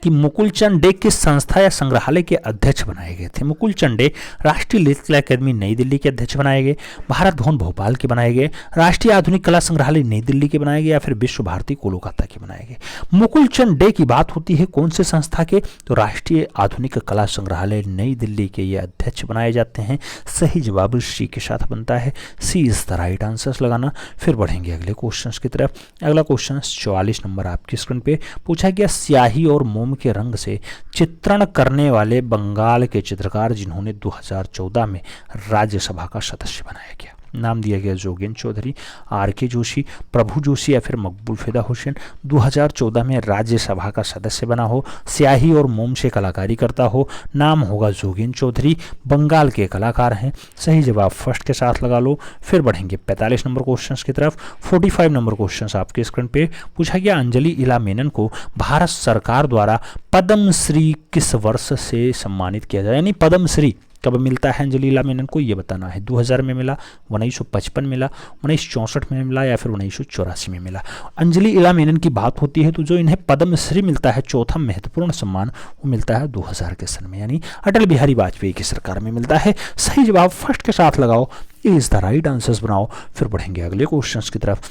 कि मुकुलचंद डे किस संस्था या संग्रहालय के अध्यक्ष बनाए गए थे? मुकुलचंद डे राष्ट्रीय ललित कला अकादमी नई दिल्ली के अध्यक्ष बनाए गए, भारत भवन भोपाल के बनाए गए, राष्ट्रीय आधुनिक कला संग्रहालय नई दिल्ली के बनाए गए, या फिर विश्व भारती कोलकाता के बनाए गए। मुकुलचंद डे की बात होती है कौन से संस्था के? तो राष्ट्रीय आधुनिक कला संग्रहालय नई दिल्ली के ये अध्यक्ष बनाए जाते हैं। सही जवाब सी के साथ बनता है। सी इज द राइट आंसर लगाना। फिर बढ़ेंगे अगले क्वेश्चन की तरफ। अगला क्वेश्चन 44 नंबर आपकी स्क्रीन पे। पूछा गया स्याही और मोम के रंग से चित्रण करने वाले बंगाल के चित्रकार जिन्होंने 2014 में राज्यसभा का सदस्य बनाया गया। नाम दिया गया जोगेंद्र चौधरी, आर.के. जोशी, प्रभु जोशी या फिर मकबूल फिदा हुसैन। 2014 में राज्यसभा का सदस्य बना हो, स्याही और मोम से कलाकारी करता हो, नाम होगा जोगेंद्र चौधरी, बंगाल के कलाकार हैं। सही जवाब फर्स्ट के साथ लगा लो। फिर बढ़ेंगे 45 नंबर क्वेश्चन की तरफ। 45 नंबर क्वेश्चन आपके स्क्रीन पे पूछा गया, अंजलि इला मेनन को भारत सरकार द्वारा पद्मश्री किस वर्ष से सम्मानित किया जाए, यानी पद्मश्री कब मिलता है अंजलि इला मेनन को, ये बताना है। 2000 में मिला, 1955 मिला, 1964 में मिला या फिर 1984 में मिला। अंजलि इला मेनन की बात होती है तो जो इन्हें पद्मश्री मिलता है, चौथा महत्वपूर्ण सम्मान, वो मिलता है 2000 के सन में, यानी अटल बिहारी वाजपेयी की सरकार में मिलता है। सही जवाब फर्स्ट के साथ लगाओ, इज द राइट आंसर्स बनाओ। फिर बढ़ेंगे अगले क्वेश्चन की तरफ।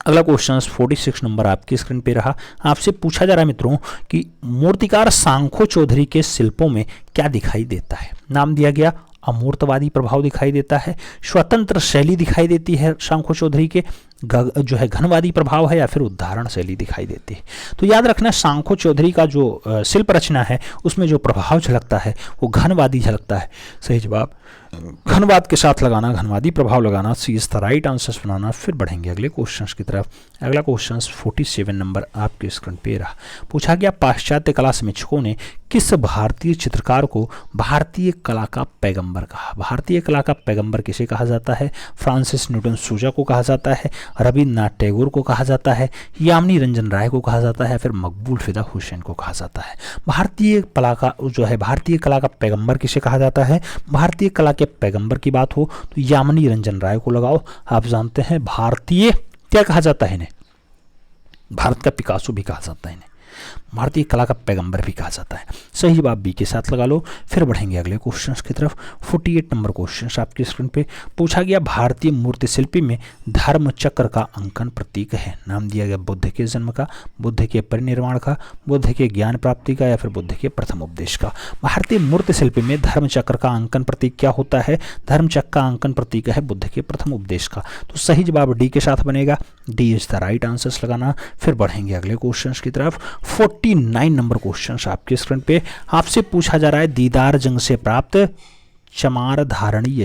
अगला क्वेश्चन 46 नंबर आपकी स्क्रीन पे रहा। आपसे पूछा जा रहा है मित्रों कि मूर्तिकार सांखो चौधरी के शिल्पों में क्या दिखाई देता है। नाम दिया गया, अमूर्तवादी प्रभाव दिखाई देता है, स्वतंत्र शैली दिखाई देती है सांखो चौधरी के, जो है घनवादी प्रभाव है या फिर उदाहरण शैली दिखाई देती है। तो याद रखना, सांखो चौधरी का जो शिल्प रचना है उसमें जो प्रभाव झलकता है वो घनवादी झलकता है। सही जवाब घनवाद के साथ लगाना, घनवादी प्रभाव लगाना, सी इज द राइट आंसर्स बनाना। फिर बढ़ेंगे अगले क्वेश्चन की तरफ। अगला क्वेश्चन 47 नंबर आपके स्क्रीन पे रहा। पूछा गया, पाश्चात्य कला समीक्षकों ने किस भारतीय चित्रकार को भारतीय कला का पैगंबर कहा। भारतीय कला का पैगंबर किसे कहा जाता है। फ्रांसिस न्यूटन सूजा को कहा जाता है, रविन्द्रनाथ टैगोर को कहा जाता है, यामिनी रंजन राय को कहा जाता है, फिर मकबूल फिदा हुसैन को कहा जाता है। भारतीय कला का जो है, भारतीय कला का पैगंबर किसे कहा जाता है। भारतीय कला के पैगंबर की बात हो तो यामिनी रंजन राय को लगाओ। आप जानते हैं भारतीय क्या कहा जाता है इन्हें, भारत का पिकासो भी कहा जाता है इन्हें, भारतीय कला का पैगंबर भी कहा जाता है। सही जवाब बी के साथ लगा लो। फिर बढ़ेंगे अगले क्वेश्चन की तरफ। 48 नंबर क्वेश्चन आपकी स्क्रीन पे पूछा गया, भारतीय मूर्ति शिल्पी में धर्म चक्र का अंकन प्रतीक है। नाम दिया गया, बुद्ध के जन्म का, बुद्ध के परिनिर्वाण का, बुद्ध के ज्ञान प्राप्ति का या फिर बुद्ध के प्रथम उपदेश का। भारतीय मूर्ति शिल्पी में धर्म चक्र का अंकन प्रतीक क्या होता है। धर्म चक्र का अंकन प्रतीक है बुद्ध के प्रथम उपदेश का। तो सही जवाब डी के साथ बनेगा, D is the right answers लगाना। फिर बढ़ेंगे अगले क्वेश्चन की तरफ। 49 नंबर क्वेश्चन आपके स्क्रीन पे आपसे पूछा जा रहा है, दीदार जंग से प्राप्त चमार धारणी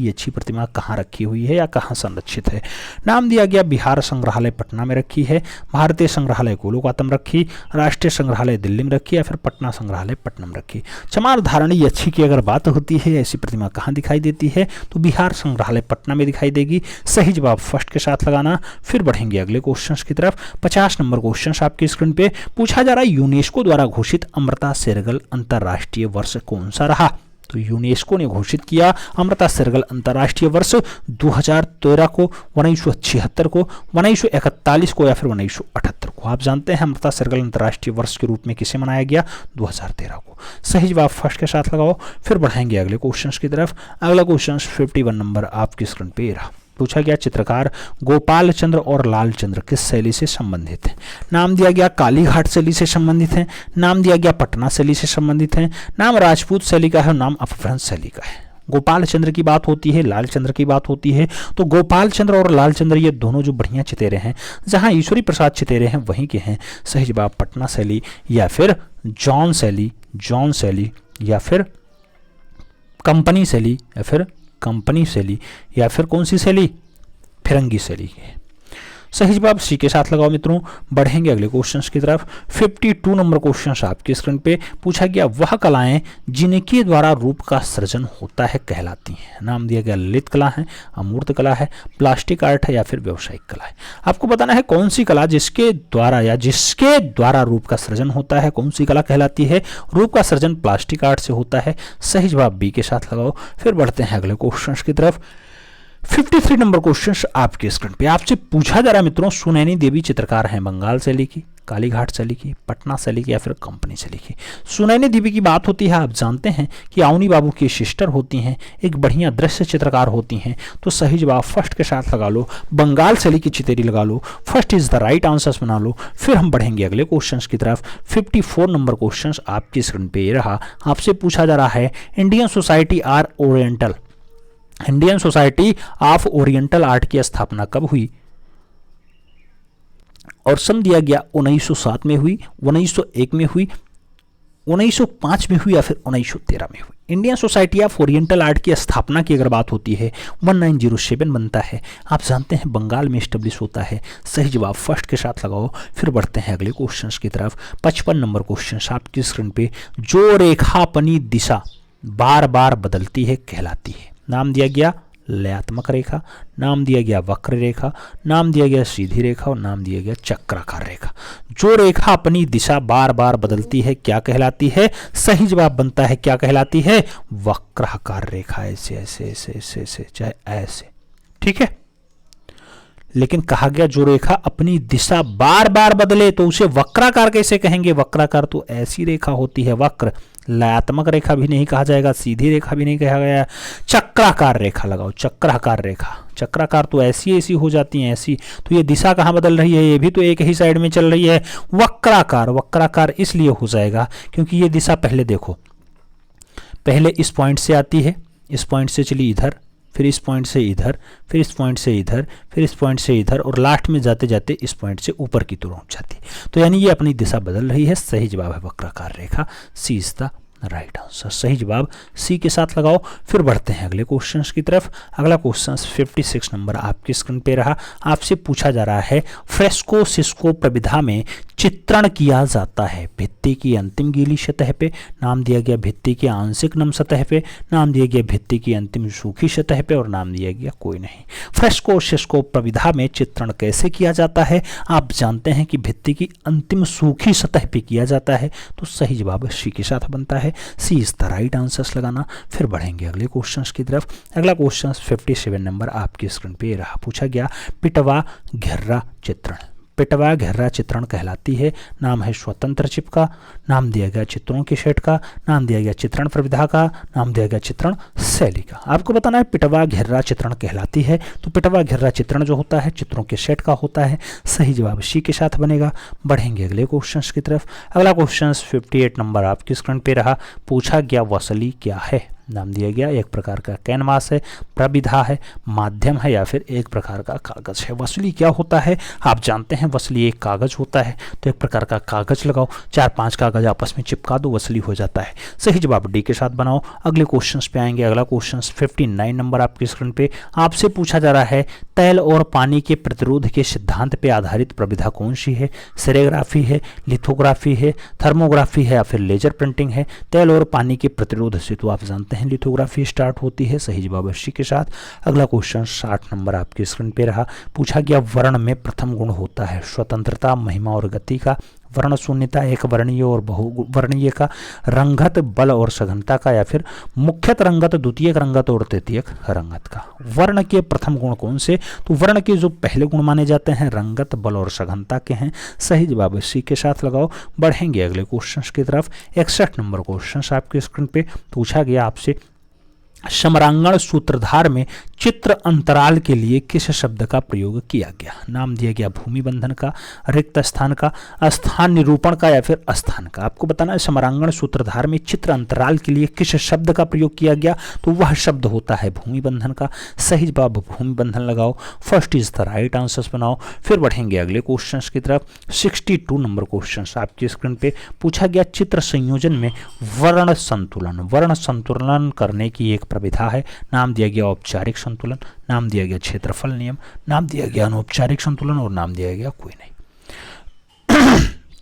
अच्छी प्रतिमा कहाँ रखी हुई है या कहाँ संरक्षित है। नाम दिया गया, बिहार संग्रहालय पटना में रखी है, भारतीय संग्रहालय कोलकाता में रखी, राष्ट्रीय संग्रहालय दिल्ली में रखी या फिर पटना संग्रहालय पटना में रखी। चमार धारणी अच्छी की अगर बात होती है, ऐसी प्रतिमा कहाँ दिखाई देती है तो बिहार संग्रहालय पटना में दिखाई देगी। सही जवाब फर्स्ट के साथ लगाना। फिर बढ़ेंगे अगले क्वेश्चन की तरफ। 50 नंबर क्वेश्चन आपकी स्क्रीन पे पूछा जा रहा है, यूनेस्को द्वारा घोषित अमृता शेरगिल अंतर्राष्ट्रीय वर्ष कौन सा रहा। तो यूनेस्को ने घोषित किया अमृता शेरगिल अंतर्राष्ट्रीय वर्ष 2013 को, 1976 को, 1941 को या फिर 1978 को। आप जानते हैं अमृता शेरगिल अंतर्राष्ट्रीय वर्ष के रूप में किसे मनाया गया, 2013 को। सही जवाब फर्स्ट के साथ लगाओ। फिर बढ़ाएंगे अगले क्वेश्चन की तरफ। अगला क्वेश्चन 51 नंबर आपकी स्क्रीन पे रहा। पूछा गया, चित्रकार गोपाल चंद्र और लाल चंद्र किस शैली से संबंधित हैं। नाम दिया गया, कालीघाट शैली से संबंधित हैं, नाम दिया गया, पटना शैली से संबंधित हैं, नाम राजपूत शैली का है, नाम अपभ्रंश शैली का है। गोपाल चंद्र की बात होती है, लाल चंद्र की बात होती है, तो गोपाल चंद्र और लाल चंद्र ये दोनों जो बढ़िया चितेरे हैं, जहां ईश्वरी प्रसाद चितेरे हैं वहीं के हैं। सही जवाब पटना शैली या फिर जॉन शैली या फिर कंपनी शैली या फिर कौन सी शैली, फिरंगी शैली है। सही जवाब सी के साथ लगाओ मित्रों। बढ़ेंगे अगले क्वेश्चंस की तरफ। 52 नंबर क्वेश्चन आपके स्क्रीन पे पूछा गया, वह कलाएं जिनके द्वारा रूप का सृजन होता है कहलाती हैं। नाम दिया गया, ललित कला है, अमूर्त कला है, प्लास्टिक आर्ट है या फिर व्यावसायिक कला है। आपको बताना है कौन सी कला जिसके द्वारा रूप का सृजन होता है, कौन सी कला कहलाती है। रूप का सृजन प्लास्टिक आर्ट से होता है। सही जवाब बी के साथ लगाओ। फिर बढ़ते हैं अगले क्वेश्चन की तरफ। 53 नंबर क्वेश्चन आपके स्क्रीन पे आपसे पूछा जा रहा है मित्रों, सुनैनी देवी चित्रकार हैं, बंगाल शैली की, कालीघाट शैली की, पटना शैली की या फिर कंपनी शैली की। सुनैनी देवी की बात होती है, आप जानते हैं कि अवनी बाबू की सिस्टर होती हैं, एक बढ़िया दृश्य चित्रकार होती हैं। तो सही जवाब फर्स्ट के साथ लगा लो, बंगाल शैली की चितेरी लगा लो। First is the right answers बना लो। फिर हम बढ़ेंगे अगले क्वेश्चन की तरफ। 54 नंबर क्वेश्चन आपकी स्क्रीन पे ये रहा। आपसे पूछा जा रहा है, Indian society of oriental art की स्थापना कब हुई और सन दिया गया 1907 में हुई, 1901 में हुई, 1905 में हुई या फिर 1913 में हुई। Indian society of oriental art की स्थापना की अगर बात होती है 1907 बनता है। आप जानते हैं बंगाल में इस्टेब्लिश होता है। सही जवाब फर्स्ट के साथ लगाओ। फिर बढ़ते हैं अगले क्वेश्चंस की तरफ। 55 नंबर क्वेश्चन आपकी स्क्रीन पे। जो रेखा अपनी दिशा बार बार बदलती है कहलाती है। नाम दिया गया लयात्मक रेखा, नाम दिया गया वक्र रेखा, नाम दिया गया सीधी रेखा और नाम दिया गया चक्राकार रेखा। जो रेखा अपनी दिशा बार बार बदलती है क्या कहलाती है? सही जवाब बनता है क्या कहलाती है? वक्राकार रेखा। ऐसे ऐसे ऐसे ऐसे ऐसे चाहे ऐसे, ठीक है। लेकिन कहा गया जो रेखा अपनी दिशा बार बार बदले तो उसे वक्राकार कैसे कहेंगे? वक्राकार तो ऐसी रेखा होती है वक्र। लयात्मक रेखा भी नहीं कहा जाएगा, सीधी रेखा भी नहीं कहा गया, चक्राकार रेखा लगाओ। चक्राकार रेखा, चक्राकार तो ऐसी ऐसी हो जाती हैं ऐसी। तो ये दिशा कहाँ बदल रही है? ये भी तो एक ही साइड में चल रही है। वक्राकार, वक्राकार इसलिए हो जाएगा क्योंकि ये दिशा पहले देखो, पहले इस पॉइंट से आती है, इस पॉइंट से चली इधर, फिर इस पॉइंट से इधर, फिर इस पॉइंट से इधर, फिर इस पॉइंट से इधर और लास्ट में जाते जाते इस पॉइंट से ऊपर की तरफ जाती है। तो यानी ये अपनी दिशा बदल रही है। सही जवाब है वक्राकार रेखा। सी इज द राइट आंसर। सही जवाब सी के साथ लगाओ। फिर बढ़ते हैं अगले क्वेश्चंस की तरफ। अगला क्वेश्चन 56 नंबर आपकी स्क्रीन पे रहा। आपसे पूछा जा रहा है फ्रेस्को सिस्को प्रविधा में चित्रण किया जाता है भित्ति की अंतिम गीली सतह पे, नाम दिया गया भित्ति की आंशिक नम सतह पे, नाम दिया गया भित्ति की अंतिम सूखी सतह पे और नाम दिया गया कोई नहीं। फ्रेस्को सिस्को प्रविधा में चित्रण कैसे किया जाता है? आप जानते हैं कि भित्ति की अंतिम सूखी सतह पे किया जाता है। तो सही जवाब सी के साथ बनता है। सी इज द राइट आंसर्स लगाना। फिर बढ़ेंगे अगले क्वेश्चंस की तरफ। अगला क्वेश्चन 57 नंबर आपकी स्क्रीन पे रहा। पूछा गया पिटवा घेर्रा चित्रण। पिटवा घेर्रा चित्रण कहलाती है। नाम है स्वतंत्र चिपका, नाम दिया गया चित्रों के सेट का, नाम दिया गया चित्रण प्रविधा का, नाम दिया गया चित्रण शैली का। आपको बताना है पिटवा घेर्रा चित्रण कहलाती है। तो पिटवा घेर्रा चित्रण जो होता है चित्रों के सेट का होता है। सही जवाब सी के साथ बनेगा। बढ़ेंगे अगले क्वेश्चंस की तरफ। अगला क्वेश्चन 58 नंबर आपकी स्क्रीन पे रहा। पूछा गया वसली क्या है? नाम दिया गया एक प्रकार का कैनवास है, प्रविधा है, माध्यम है या फिर एक प्रकार का कागज है। वसली क्या होता है? आप जानते हैं वसली एक कागज होता है। तो एक प्रकार का कागज लगाओ, 4-5 कागज आपस में चिपका दो, वसली हो जाता है। सही जवाब डी के साथ बनाओ। अगले क्वेश्चंस पे आएंगे। अगला क्वेश्चन 59 नंबर आपकी स्क्रीन पे। आपसे पूछा जा रहा है तैल और पानी के प्रतिरोध के सिद्धांत पे आधारित प्रविधा कौन सी है? सेरेग्राफी है, लिथोग्राफी है, थर्मोग्राफी है या फिर लेजर प्रिंटिंग है? तैल और पानी के प्रतिरोध से तो आप जानते हैं लिथोग्राफी स्टार्ट होती है। सही जवाब सी के साथ। अगला क्वेश्चन 60 नंबर आपकी स्क्रीन पे रहा। पूछा गया वर्ण में प्रथम गुण होता है स्वतंत्रता, महिमा और गति का, वर्ण शून्यता, एक वर्णीय और बहुवर्णीय का, रंगत, बल और सघनता का या फिर मुख्यत रंगत, द्वितीयक रंगत और तृतीयक रंगत का। वर्ण के प्रथम गुण कौन से? तो वर्ण के जो पहले गुण माने जाते हैं रंगत, बल और सघनता के हैं। सही जवाब सी के साथ लगाओ। बढ़ेंगे अगले क्वेश्चन की तरफ। 61 नंबर क्वेश्चन आपके स्क्रीन पे। पूछा गया आपसे समरांगण सूत्रधार में चित्र अंतराल के लिए किस शब्द का प्रयोग किया गया? नाम दिया गया भूमि बंधन का, रिक्त स्थान का, स्थान निरूपण का या फिर स्थान का। आपको बताना है समरांगण सूत्रधार में चित्र अंतराल के लिए किस शब्द का प्रयोग किया गया? तो वह शब्द होता है भूमि बंधन का। सही जवाब भूमि बंधन लगाओ। First is the right answers बनाओ। फिर बढ़ेंगे अगले क्वेश्चन की तरफ। 62 नंबर क्वेश्चन आपकी स्क्रीन पे। पूछा गया चित्र संयोजन में वर्ण संतुलन, वर्ण संतुलन करने की एक प्रविधा है। नाम दिया गया औपचारिक संतुलन, नाम दिया गया क्षेत्रफल नियम, नाम दिया गया अनौपचारिक संतुलन और नाम दिया गया कोई नहीं।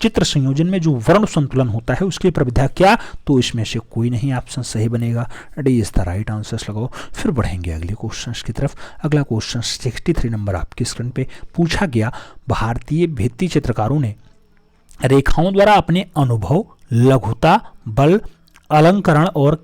चित्र संयोजन में जो वर्ण संतुलन होता है उसकी प्रविधा क्या? तो इसमें से कोई नहीं ऑप्शन सही बनेगा। D is the right answers लगाओ। फिर बढ़ेंगे अगले क्वेश्चन की तरफ। अगला क्वेश्चन 63 नंबर आपकी स्क्रीन पे। पूछा गया भारतीय भित्ति चित्रकारों ने रेखाओं द्वारा अपने अनुभव, लघुता, बल, अलंकरण और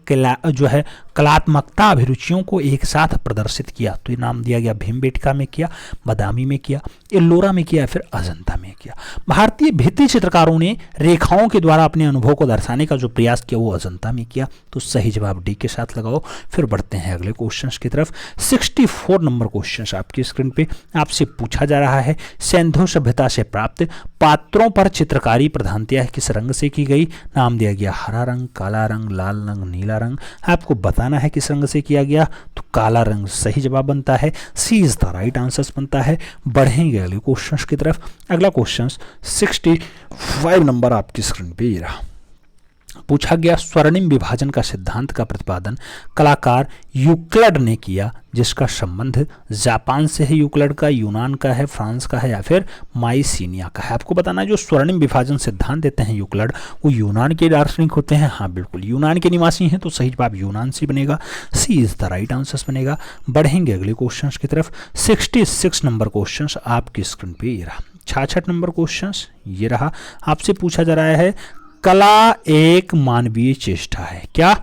कलात्मकता अभिरुचियों को एक साथ प्रदर्शित किया। तो ये नाम दिया गया भीमबेटका में किया, बादामी में किया, एल्लोरा में किया, फिर अजंता में किया। भारतीय भित्ति चित्रकारों ने रेखाओं के द्वारा अपने अनुभव को दर्शाने का जो प्रयास किया वो अजंता में किया। तो सही जवाब डी के साथ लगाओ। फिर बढ़ते हैं अगले क्वेश्चन की तरफ। 64 नंबर क्वेश्चन आपकी स्क्रीन पे। आपसे पूछा जा रहा है सिंधु सभ्यता से प्राप्त पात्रों पर चित्रकारी प्रधानतया किस रंग से की गई? नाम दिया गया हरा रंग, काला रंग, लाल रंग, नीला रंग। आपको बताना है किस रंग से किया गया। तो काला रंग सही जवाब बनता है। सी इज द राइट आंसर्स बनता है। बढ़ेंगे अगले क्वेश्चन की तरफ। अगला क्वेश्चन 65 नंबर आपकी स्क्रीन पे ये रहा। पूछा गया स्वर्णिम विभाजन का सिद्धांत का प्रतिपादन कलाकार यूक्लिड ने किया, जिसका संबंध जापान से है। यूक्लिड का यूनान का है, फ्रांस का है या फिर माइसीनिया का है। आपको बताना है जो स्वर्णिम विभाजन सिद्धांत देते हैं यूक्लिड, वो यूनान के दार्शनिक होते हैं। हाँ बिल्कुल, यूनान के निवासी हैं, तो सही जवाब यूनान से बनेगा, सी इज द राइट आंसर बनेगा। बढ़ेंगे अगले क्वेश्चन की तरफ। 66 नंबर क्वेश्चन आपकी स्क्रीन पे ये रहा। 66 नंबर क्वेश्चन ये रहा। आपसे पूछा जा रहा है कला एक मानवीय चेष्टा है। क्या?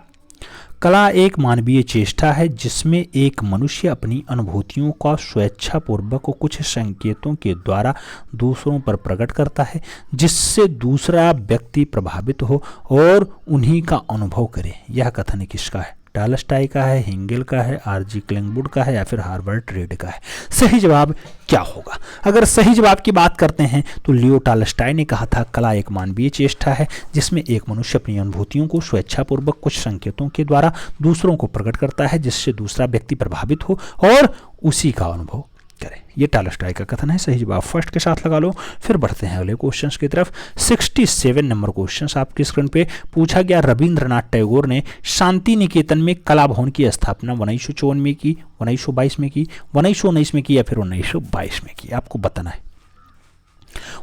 कला एक मानवीय चेष्टा है जिसमें एक मनुष्य अपनी अनुभूतियों का स्वेच्छापूर्वक कुछ संकेतों के द्वारा दूसरों पर प्रकट करता है, जिससे दूसरा व्यक्ति प्रभावित हो और उन्हीं का अनुभव करे। यह कथन किसका है? टॉलस्टॉय का है, हेगेल का है, आरजी क्लिंगवुड का है या फिर हार्बर्ट रीड का है? सही जवाब क्या होगा? अगर सही जवाब की बात करते हैं तो लियो टॉलस्टॉय ने कहा था कला एक मानवीय चेष्टा है जिसमें एक मनुष्य अपनी अनुभूतियों को स्वेच्छापूर्वक कुछ संकेतों के द्वारा दूसरों को प्रकट करता है, जिससे दूसरा व्यक्ति प्रभावित हो और उसी का अनुभव करे। ये टॉलस्टॉय का कथन है। सही जवाब फर्स्ट के साथ लगा लो। फिर बढ़ते हैं अगले क्वेश्चन की तरफ। 67 नंबर क्वेश्चन आपकी स्क्रीन पे पूछा गया रविंद्रनाथ टैगोर ने शांति निकेतन में कला भवन की स्थापना 1954 में की, 1922 में की, 1919 में की या फिर 1922 में की? आपको बताना है।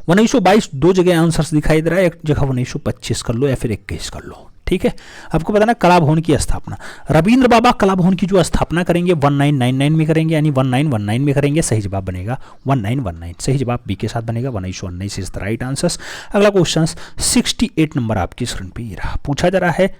1922 दो जगह आंसर्स दिखाई दे रहा है, एक जगह 1925 कर लो या फिर 21 कर लो। ठीक है, आपको बताना कला भवन की स्थापना। रविंद्र बाबा कला भवन की जो स्थापना करेंगे 1999 में करेंगे, यानी 1919 में करेंगे। सही जवाब बनेगा 1919। सही जवाब बी के साथ बनेगा, 1919 इज द राइट आंसर। अगला क्वेश्चन 68 नंबर आपकी स्क्रीन पे ये रहा। पूछा जा रहा है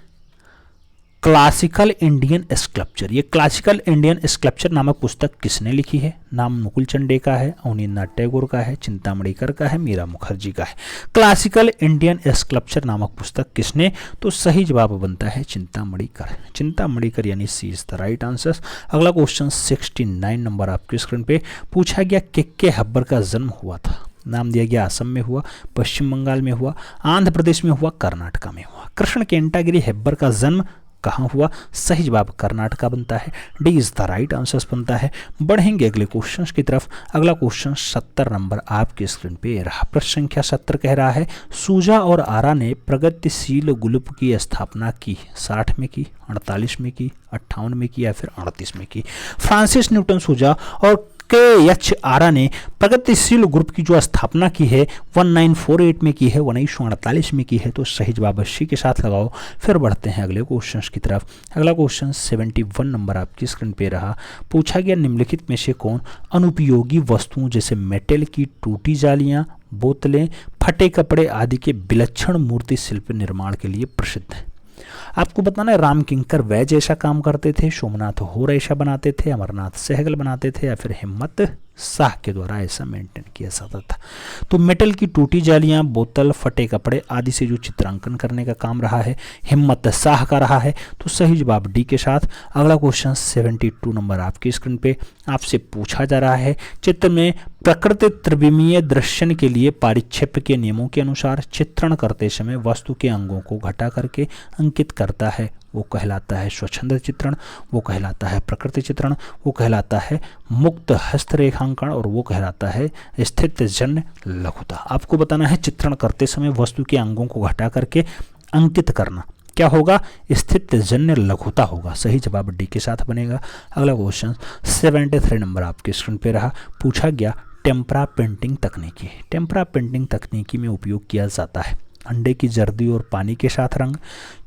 क्लासिकल इंडियन स्कल्पचर। ये क्लासिकल इंडियन स्कल्पचर नामक पुस्तक किसने लिखी है? नाम मुकुल चंडे का है, अवनींद्रनाथ टैगोर का है, चिंतामणिकर का है, मीरा मुखर्जी का है। क्लासिकल इंडियन स्कल्पचर नामक पुस्तक किसने? तो सही जवाब बनता है चिंतामणिकर। चिंतामणिकर यानी सी इज द राइट आंसर। अगला क्वेश्चन 69 नंबर आपकी स्क्रीन पे पूछा गया के हब्बर का जन्म हुआ था। नाम दिया गया असम में हुआ, पश्चिम बंगाल में हुआ, आंध्र प्रदेश में हुआ, कर्नाटका में हुआ। कृष्ण केंटागिरी हेब्बर का जन्म कहाँ हुआ? सही जवाब कर्नाटका बनता है, D is the right answer बनता है। बढ़ेंगे अगले क्वेश्चन की तरफ। अगला क्वेश्चन 70 नंबर आपके स्क्रीन पे रहा। प्रश्न संख्या 70 कह रहा है सूजा और आरा ने प्रगतिशील ग्रुप की स्थापना की। 60 में की, 48 में की, 58 में की या फिर 38 में की? फ्रांसिस न्यूटन सूजा और के आरा ने प्रगतिशील ग्रुप की जो स्थापना की है 1948 में की है, 1948 में की है। तो सही जवाब सी के साथ लगाओ। फिर बढ़ते हैं अगले क्वेश्चन की तरफ। अगला क्वेश्चन 71 नंबर आपकी स्क्रीन पे रहा। पूछा गया निम्नलिखित में से कौन अनुपयोगी वस्तुओं जैसे मेटल की टूटी जालियां, बोतलें, फटे कपड़े आदि के विलक्षण मूर्ति शिल्प निर्माण के लिए प्रसिद्ध है? आपको बताना है राम किंकर वैज ऐसा काम करते थे, सोमनाथ होर ऐसा बनाते थे, अमरनाथ सहगल बनाते थे या फिर हिम्मत शाह के द्वारा ऐसा मेंटेन किया जाता था। तो मेटल की टूटी जालियां, बोतल, फटे कपड़े आदि से जो चित्रांकन करने का काम रहा है हिम्मत शाह का रहा है। तो सही जवाब डी के साथ। अगला क्वेश्चन 72 नंबर आपकी स्क्रीन पे आपसे पूछा जा रहा है चित्र में प्रकृति त्रिविमीय दर्शन के लिए पारिक्षेप्य के नियमों के अनुसार चित्रण करते समय वस्तु के अंगों को घटा करके अंकित करता है, वो कहलाता है स्वच्छंद चित्रण, वो कहलाता है प्रकृति चित्रण, वो कहलाता है मुक्त हस्तरेखांकन और वो कहलाता है स्थित जन्य लघुता। आपको बताना है चित्रण करते समय वस्तु के अंगों को घटा करके अंकित करना क्या होगा? स्थित जन्य लघुता होगा। सही जवाब डी के साथ बनेगा। अगला क्वेश्चन 73 नंबर आपके स्क्रीन पे रहा। पूछा गया टेम्परा पेंटिंग तकनीकी। टेम्परा पेंटिंग तकनीकी में उपयोग किया जाता है अंडे की जर्दी और पानी के साथ रंग,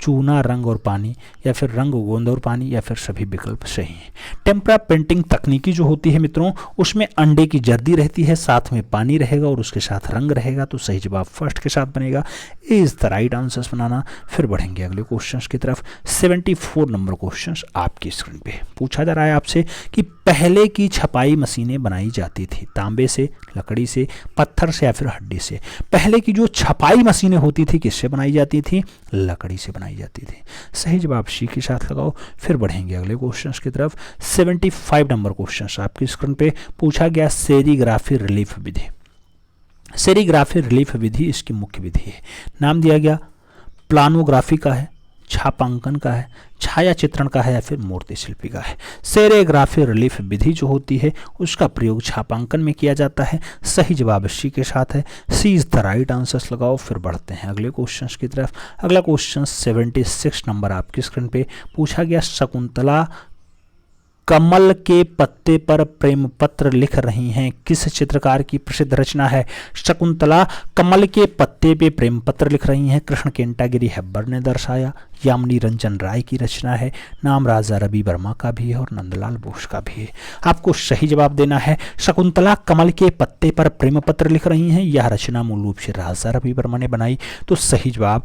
चूना रंग और पानी या फिर रंग गोंद और पानी या फिर सभी विकल्प सही हैं। टेम्परा पेंटिंग तकनीकी जो होती है मित्रों उसमें अंडे की जर्दी रहती है, साथ में पानी रहेगा और उसके साथ रंग रहेगा। तो सही जवाब फर्स्ट के साथ बनेगा, इज द राइट आंसर बनाना। फिर बढ़ेंगे अगले क्वेश्चन की तरफ। 74 नंबर क्वेश्चन आपकी स्क्रीन पे पूछा जा रहा है आपसे कि पहले की छपाई मशीनें बनाई जाती थी तांबे से, लकड़ी से, पत्थर से या फिर हड्डी से? पहले की जो छपाई मशीनें होती थी किससे बनाई जाती थी? लकड़ी से बनाई जाती थी। सही जवाब सी के साथ लगाओ। फिर बढ़ेंगे अगले क्वेश्चन की तरफ। 75 नंबर क्वेश्चन आपकी स्क्रीन पे पूछा गया सेरीग्राफी रिलीफ विधि। सेरीग्राफी रिलीफ विधि इसकी मुख्य विधि है। नाम दिया गया प्लानोग्राफी का है, छापांकन का है, छाया चित्रण का है या फिर मूर्ति शिल्पी का है। सेरेग्राफी रिलीफ विधि जो होती है उसका प्रयोग छापांकन में किया जाता है। सही जवाब सी के साथ है। सी इज द राइट आंसर लगाओ। फिर बढ़ते हैं अगले क्वेश्चन की तरफ। अगला क्वेश्चन 76 नंबर आपकी स्क्रीन पे पूछा गया। शकुंतला कमल के पत्ते पर प्रेम पत्र लिख रही हैं, किस चित्रकार की प्रसिद्ध रचना है? शकुंतला कमल के पत्ते पे प्रेम पत्र लिख रही हैं, कृष्ण केंटागिरी हेब्बर ने दर्शाया। यामिनी रंजन राय की रचना है। नाम राजा रवि वर्मा का भी है और नंदलाल बोस का भी है। आपको सही जवाब देना है। शकुंतला कमल के पत्ते पर प्रेम पत्र लिख रही हैं, यह रचना मूल रूप से राजा रवि वर्मा ने बनाई। तो सही जवाब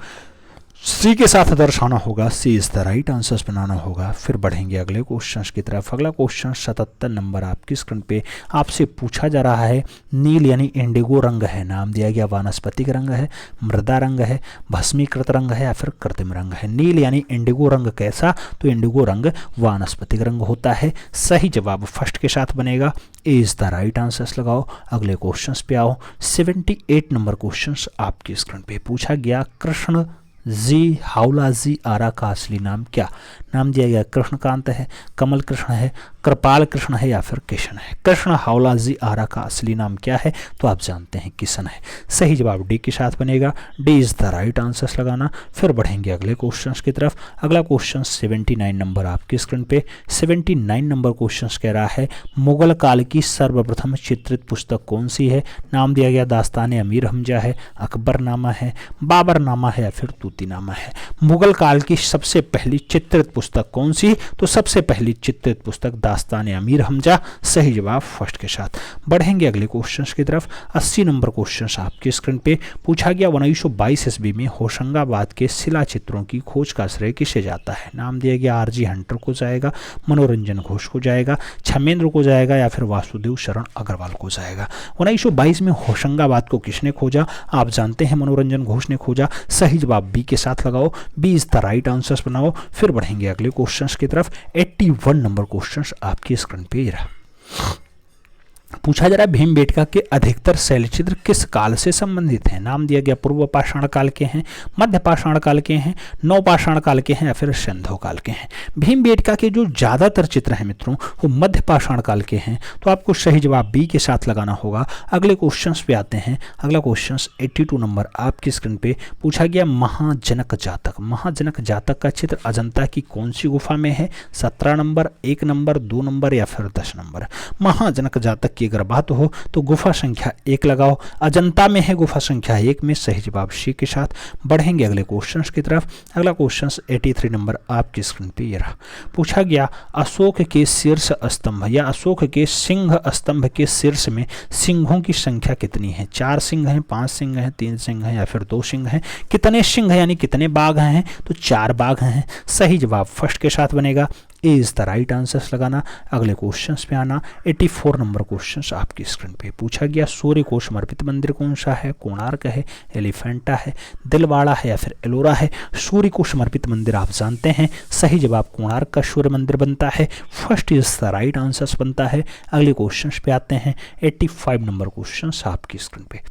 सी के साथ दर्शाना होगा। सी इज द राइट आंसर्स बनाना होगा। फिर बढ़ेंगे अगले क्वेश्चन की तरफ। अगला क्वेश्चन 77 नंबर आपकी स्क्रीन पे आपसे पूछा जा रहा है। नील यानी इंडिगो रंग है, नाम दिया गया वानस्पतिक रंग है, मृदा रंग है, भस्मीकृत रंग है या फिर कृत्रिम रंग है। नील यानी इंडिगो रंग कैसा? तो इंडिगो रंग वानस्पतिक रंग होता है। सही जवाब फर्स्ट के साथ बनेगा। ए इज द राइट आंसर्स लगाओ। अगले क्वेश्चन पे आओ। 78 नंबर क्वेश्चन आपकी स्क्रीन पे पूछा गया। कृष्ण जी हावला जी आरा का असली नाम क्या? नाम दिया गया कृष्णकांत है, कमल कृष्ण है, कृपाल कृष्ण है या फिर किशन है। कृष्ण हावला जी आरा का असली नाम क्या है? तो आप जानते हैं किशन है। सही जवाब डी के साथ बनेगा। D is the right answers लगाना। फिर बढ़ेंगे अगले क्वेश्चन की तरफ। अगला क्वेश्चन 79 नंबर आपकी स्क्रीन पे। 79 नंबर क्वेश्चन कह रहा है मुगल काल की सर्वप्रथम चित्रित पुस्तक कौन सी है? नाम दिया गया दास्तान अमीर हमजा है, अकबरनामा है, बाबरनामा है या फिर तूतीनामा है। मुगल काल की सबसे पहली चित्रित पुस्तक कौन सी? तो सबसे पहली चित्रित पुस्तक दास्तान अमीर हमजा। सही जवाब फर्स्ट के साथ। बढ़ेंगे अगले क्वेश्चन की तरफ। 80 नंबर क्वेश्चन आपकी स्क्रीन पे पूछा गया। 1922 ईस्वी में होशंगाबाद के शिला चित्रों की खोज का श्रेय किसे जाता है? नाम दिया गया आरजी हंटर को जाएगा, मनोरंजन घोष को जाएगा, छमेंद्र को जाएगा या फिर वासुदेव शरण अग्रवाल को जाएगा। 1922 में होशंगाबाद को किसने खोजा? आप जानते हैं मनोरंजन घोष ने खोजा। सही जवाब बी के साथ लगाओ। B is the right answers बनाओ। फिर बढ़ेंगे अगले क्वेश्चंस की तरफ। 81 नंबर क्वेश्चंस आपकी स्क्रीन पे रहा। पूछा जा रहा है भीमबेटका के अधिकतर शैलचित्र किस काल से संबंधित हैं? नाम दिया गया पूर्व पाषाण काल के हैं, मध्य पाषाण काल के हैं, नवपाषाण काल के हैं या फिर सिंधु काल के हैं। भीमबेटका के जो ज़्यादातर चित्र हैं मित्रों वो मध्य पाषाण काल के हैं। तो आपको सही जवाब बी के साथ लगाना होगा। अगले क्वेश्चन पे आते हैं। अगला क्वेश्चन 82 नंबर आपकी स्क्रीन पे पूछा गया। महाजनक जातक, महाजनक जातक का चित्र अजंता की कौन सी गुफा में है? 17 नंबर, 1 नंबर, 2 नंबर या फिर 10 नंबर। महाजनक जातक की अगर बात हो तो गुफा संख्या 1 लगाओ। अजंता में है गुफा संख्या 1 में। सही जवाब सी के साथ। बढ़ेंगे अगले क्वेश्चन की तरफ। अगला क्वेश्चन 83 नंबर आपकी स्क्रीन पे ये रहा। पूछा गया अशोक के शीर्ष स्तंभ या अशोक के सिंह स्तंभ के शीर्ष में सिंहों की संख्या कितनी है? 4 सिंह हैं, 5 सिंह हैं, 3 सिंह हैं या फिर 2 सिंह हैं। कितने सिंह यानी कितने बाघ हैं? तो 4 बाघ हैं। सही जवाब फर्स्ट के साथ बनेगा। ए इज द राइट आंसर्स लगाना। अगले क्वेश्चंस पे आना। 84 नंबर क्वेश्चंस आपकी स्क्रीन पे पूछा गया। सूर्य को समर्पित मंदिर कौन सा है? कोणार्क है, एलिफेंटा है, दिलवाड़ा है या फिर एलोरा है। सूर्य को समर्पित मंदिर आप जानते हैं। सही जवाब कोणार्क का सूर्य मंदिर बनता है। First is the right answers बनता है। अगले क्वेश्चंस पे आते हैं। 85 नंबर क्वेश्चंस आपकी स्क्रीन पे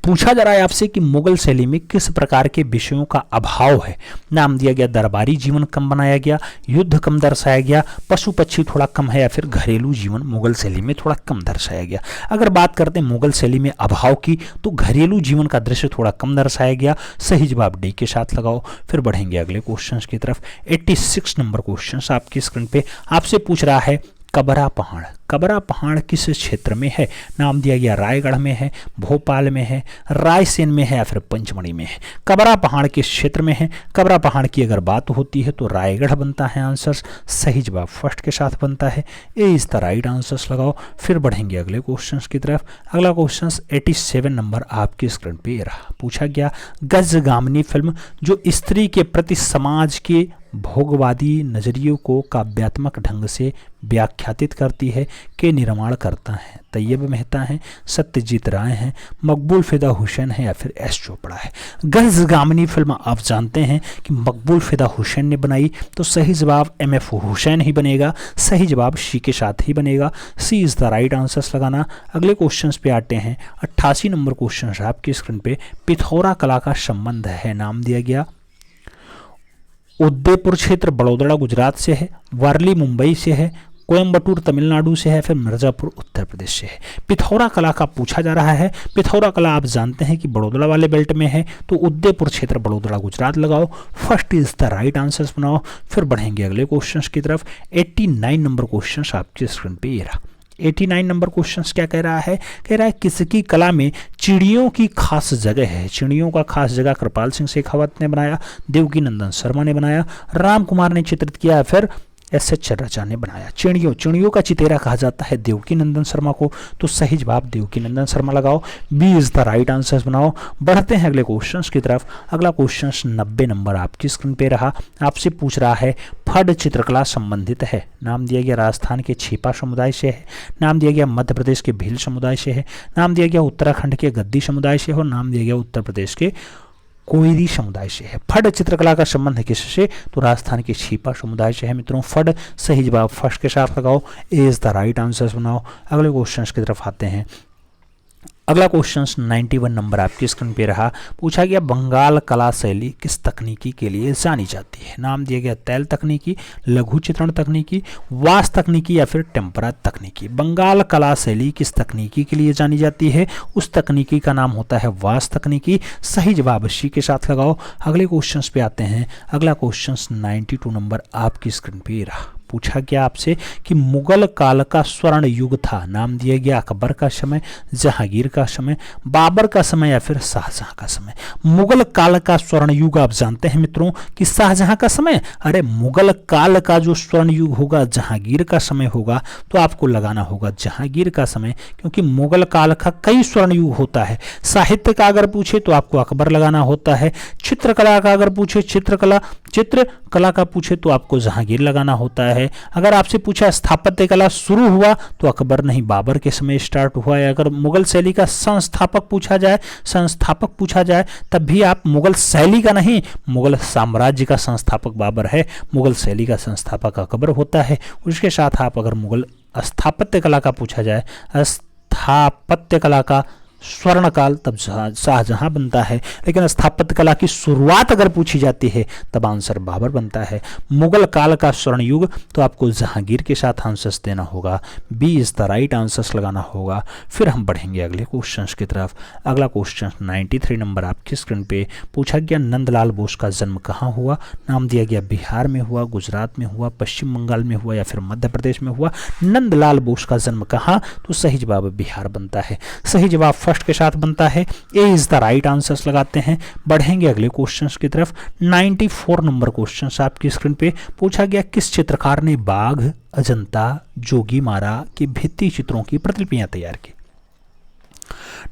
पूछा जा रहा है आपसे कि मुगल शैली में किस प्रकार के विषयों का अभाव है? नाम दिया गया दरबारी जीवन कम बनाया गया, युद्ध कम दर्शाया गया, पशु पक्षी थोड़ा कम है या फिर घरेलू जीवन मुगल शैली में थोड़ा कम दर्शाया गया। अगर बात करते हैं मुगल शैली में अभाव की तो घरेलू जीवन का दृश्य थोड़ा कम दर्शाया गया। सही जवाब डी के साथ लगाओ। फिर बढ़ेंगे अगले क्वेश्चन की तरफ। 86 नंबर क्वेश्चन आपकी स्क्रीन पे आपसे पूछ रहा है कबरा पहाड़। कबरा पहाड़ किस क्षेत्र में है? नाम दिया गया रायगढ़ में है, भोपाल में है, रायसेन में है या फिर पंचमढ़ी में है। कबरा पहाड़ किस क्षेत्र में है? कबरा पहाड़ की अगर बात होती है तो रायगढ़ बनता है आंसर। सही जवाब फर्स्ट के साथ बनता है। ए इज द राइट आंसर्स लगाओ। फिर बढ़ेंगे अगले क्वेश्चन की तरफ। अगला क्वेश्चन 87 नंबर आपकी स्क्रीन पे रहा। पूछा गया गजगामिनी फिल्म जो स्त्री के प्रति समाज के भोगवादी नजरियों को काव्यात्मक ढंग से व्याख्यातित करती है के निर्माण करता है? तैयब मेहता है, सत्यजीत राय हैं, मकबूल फिदा हुसैन है या फिर एस चोपड़ा है। गजगामिनी फिल्म आप जानते हैं कि मकबूल फिदा हुसैन ने बनाई। तो सही जवाब MF हुसैन ही बनेगा। सही जवाब सी के साथ ही बनेगा। सी इज द राइट आंसर्स लगाना। अगले क्वेश्चन पे आते हैं। 88 नंबर क्वेश्चन आपकी स्क्रीन पे पिथौरा कला का संबंध है। नाम दिया गया उदयपुर क्षेत्र बड़ौदा गुजरात से है, वर्ली मुंबई से है, कोयम्बटूर तमिलनाडु से है, फिर मिर्जापुर उत्तर प्रदेश से है। पिथौरा कला का पूछा जा रहा है। पिथौरा कला आप जानते हैं कि बड़ौदा वाले बेल्ट में है, तो उदयपुर क्षेत्र बड़ौदा गुजरात लगाओ। First is the right answers बनाओ। फिर बढ़ेंगे अगले क्वेश्चंस की तरफ। 89 नंबर क्वेश्चंस आपकी स्क्रीन पे ये रहा। 89 नंबर क्वेश्चंस क्या कह रहा है? कह रहा है किसकी कला में चिड़ियों की खास जगह है? चिड़ियों का खास जगह कृपाल सिंह शेखावत ने बनाया, देवकी नंदन शर्मा ने बनाया, राम कुमार ने चित्रित किया, फिर एस.एच. रचा ने बनाया। चिड़ियों का चितेरा कहा जाता है देवकी नंदन शर्मा को, तो सही जवाब देवकी नंदन शर्मा लगाओ। B is the right answer बनाओ। बढ़ते हैं अगले क्वेश्चंस की तरफ। अगला क्वेश्चंस 90 नंबर आपकी स्क्रीन पे रहा। आपसे पूछ रहा है फड चित्रकला संबंधित है। नाम दिया गया राजस्थान के छेपा समुदाय से है, नाम दिया गया मध्य प्रदेश के भील समुदाय से है, नाम दिया गया उत्तराखंड के गद्दी समुदाय से है, और नाम दिया गया उत्तर प्रदेश के कोयरी समुदाय से है। फड चित्रकला का संबंध किससे? तो राजस्थान के छीपा समुदाय से है। मित्रों फड सही जवाब फर्स्ट के साथ लगाओ। ए इज द राइट आंसर्स बनाओ। अगले क्वेश्चंस की तरफ आते हैं। अगला क्वेश्चन 91 नंबर आपकी स्क्रीन पे रहा। पूछा गया बंगाल कला शैली किस तकनीकी के लिए जानी जाती है? नाम दिया गया तैल तकनीकी, लघु चित्रण तकनीकी, वास तकनीकी, या फिर टेम्परा तकनीकी। बंगाल कला शैली किस तकनीकी के लिए जानी जाती है? उस तकनीकी का नाम होता है वास तकनीकी। सही जवाब सी के साथ लगाओ। अगले क्वेश्चन पे आते हैं। अगला क्वेश्चन 92 नंबर आपकी स्क्रीन पे रहा। पूछा गया आपसे कि मुगल काल का स्वर्ण युग था। नाम दिया गया अकबर का समय, जहांगीर का समय, बाबर का समय, या फिर शाहजहां का समय। मुगल काल का स्वर्ण युग आप जानते हैं मित्रों कि शाहजहां का समय। अरे मुगल काल का जो स्वर्ण युग होगा जहांगीर का समय होगा, तो आपको लगाना होगा जहांगीर का समय, क्योंकि मुगल काल का कई स्वर्ण युग होता है। साहित्य का अगर पूछे तो आपको अकबर लगाना होता है। चित्रकला का अगर पूछे चित्रकला का पूछे तो आपको जहांगीर लगाना होता है। अगर आपसे पूछा स्थापत्य कला शुरू हुआ तो अकबर नहीं बाबर के समय स्टार्ट हुआ है। अगर मुगल शैली का संस्थापक पूछा जाए तब भी आप मुगल शैली का नहीं, मुगल साम्राज्य का संस्थापक बाबर है, मुगल शैली का संस्थापक अकबर होता है। उसके साथ आप अगर मुगल स्थापत्य कला का पूछा जाए, स्थापत्य कला का स्वर्ण काल, तब शाहजहां बनता है। लेकिन स्थापत्य कला की शुरुआत अगर पूछी जाती है तब आंसर बाबर बनता है। मुगल काल का स्वर्ण युग तो आपको जहांगीर के साथ आंसर्स देना होगा। B is the right answers लगाना होगा। फिर हम बढ़ेंगे अगले क्वेश्चंस की तरफ। अगला क्वेश्चन 93 नंबर आपकी स्क्रीन पे। पूछा गया नंदलाल बोस का जन्म कहाँ हुआ? नाम दिया गया बिहार में हुआ, गुजरात में हुआ, पश्चिम बंगाल में हुआ, या फिर मध्य प्रदेश में हुआ। नंदलाल बोस का जन्म कहाँ? तो सही जवाब बिहार बनता है। सही जवाब फर्स्ट के साथ बनता है। ए इज द राइट आंसर्स लगाते हैं। बढ़ेंगे अगले क्वेश्चंस की तरफ। 94 नंबर क्वेश्चंस आपकी स्क्रीन पे। पूछा गया किस चित्रकार ने बाघ, अजंता, जोगीमारा के भित्ति चित्रों की प्रतिलिपियां तैयार की?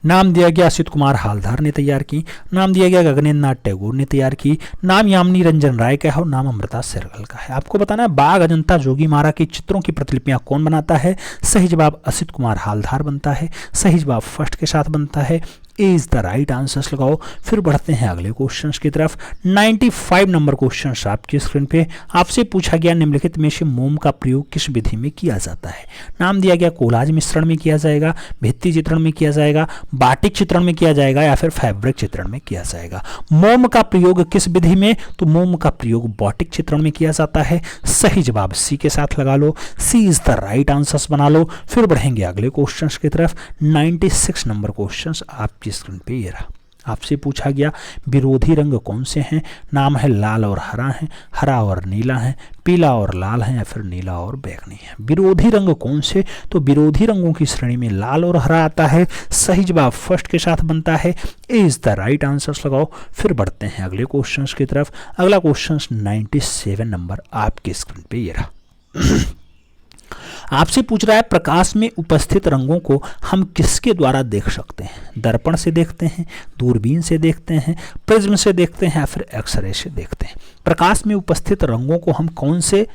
नाम दिया गया असित कुमार हालदार ने तैयार की, नाम दिया गया गगनेन्द्र नाथ टैगोर ने तैयार की, नाम यामिनी रंजन राय का है, और नाम अमृता सहगल का है। आपको बताना है बाघ, अजंता, जोगीमारा की चित्रों की प्रतिलिपियां कौन बनाता है? सही जवाब असित कुमार हालदार बनता है। सही जवाब फर्स्ट के साथ बनता है। ए इज द राइट आंसर्स लगाओ। फिर बढ़ते हैं अगले क्वेश्चंस की तरफ। 95 नंबर क्वेश्चंस आपकी स्क्रीन पे। आपसे पूछा गया निम्नलिखित में से मोम का प्रयोग किस विधि में किया जाता है? नाम दिया गया कोलाज मिश्रण में किया जाएगा, भित्ति चित्रण में किया जाएगा, बाटिक चित्रण में किया जाएगा, या फिर फैब्रिक चित्रण में किया जाएगा। मोम का प्रयोग किस विधि में? तो मोम का प्रयोग बाटिक चित्रण में किया जाता है। सही जवाब सी के साथ लगा लो। सी इज द राइट आंसर्स बना लो। फिर बढ़ेंगे अगले क्वेश्चंस की तरफ। 96 नंबर क्वेश्चंस आपकी स्क्रीन पे ये रहा। आपसे पूछा गया विरोधी रंग कौन से हैं? नाम है लाल और हरा है, हरा और नीला है, पीला और लाल है, या फिर नीला और बैगनी है। विरोधी रंग कौन से? तो विरोधी रंगों की श्रेणी में लाल और हरा आता है। सही जवाब फर्स्ट के साथ बनता है। ए इज द राइट आंसर्स लगाओ। फिर बढ़ते हैं अगले क्वेश्चंस की तरफ। अगला क्वेश्चन 97 नंबर आपकी स्क्रीन पे ये रहा। आपसे पूछ रहा है प्रकाश में उपस्थित रंगों को हम किसके द्वारा देख सकते हैं? दर्पण से देखते हैं, दूरबीन से देखते हैं, प्रिज्म से देखते हैं, या फिर एक्सरे से देखते हैं। प्रकाश में उपस्थित रंगों को हम कौन से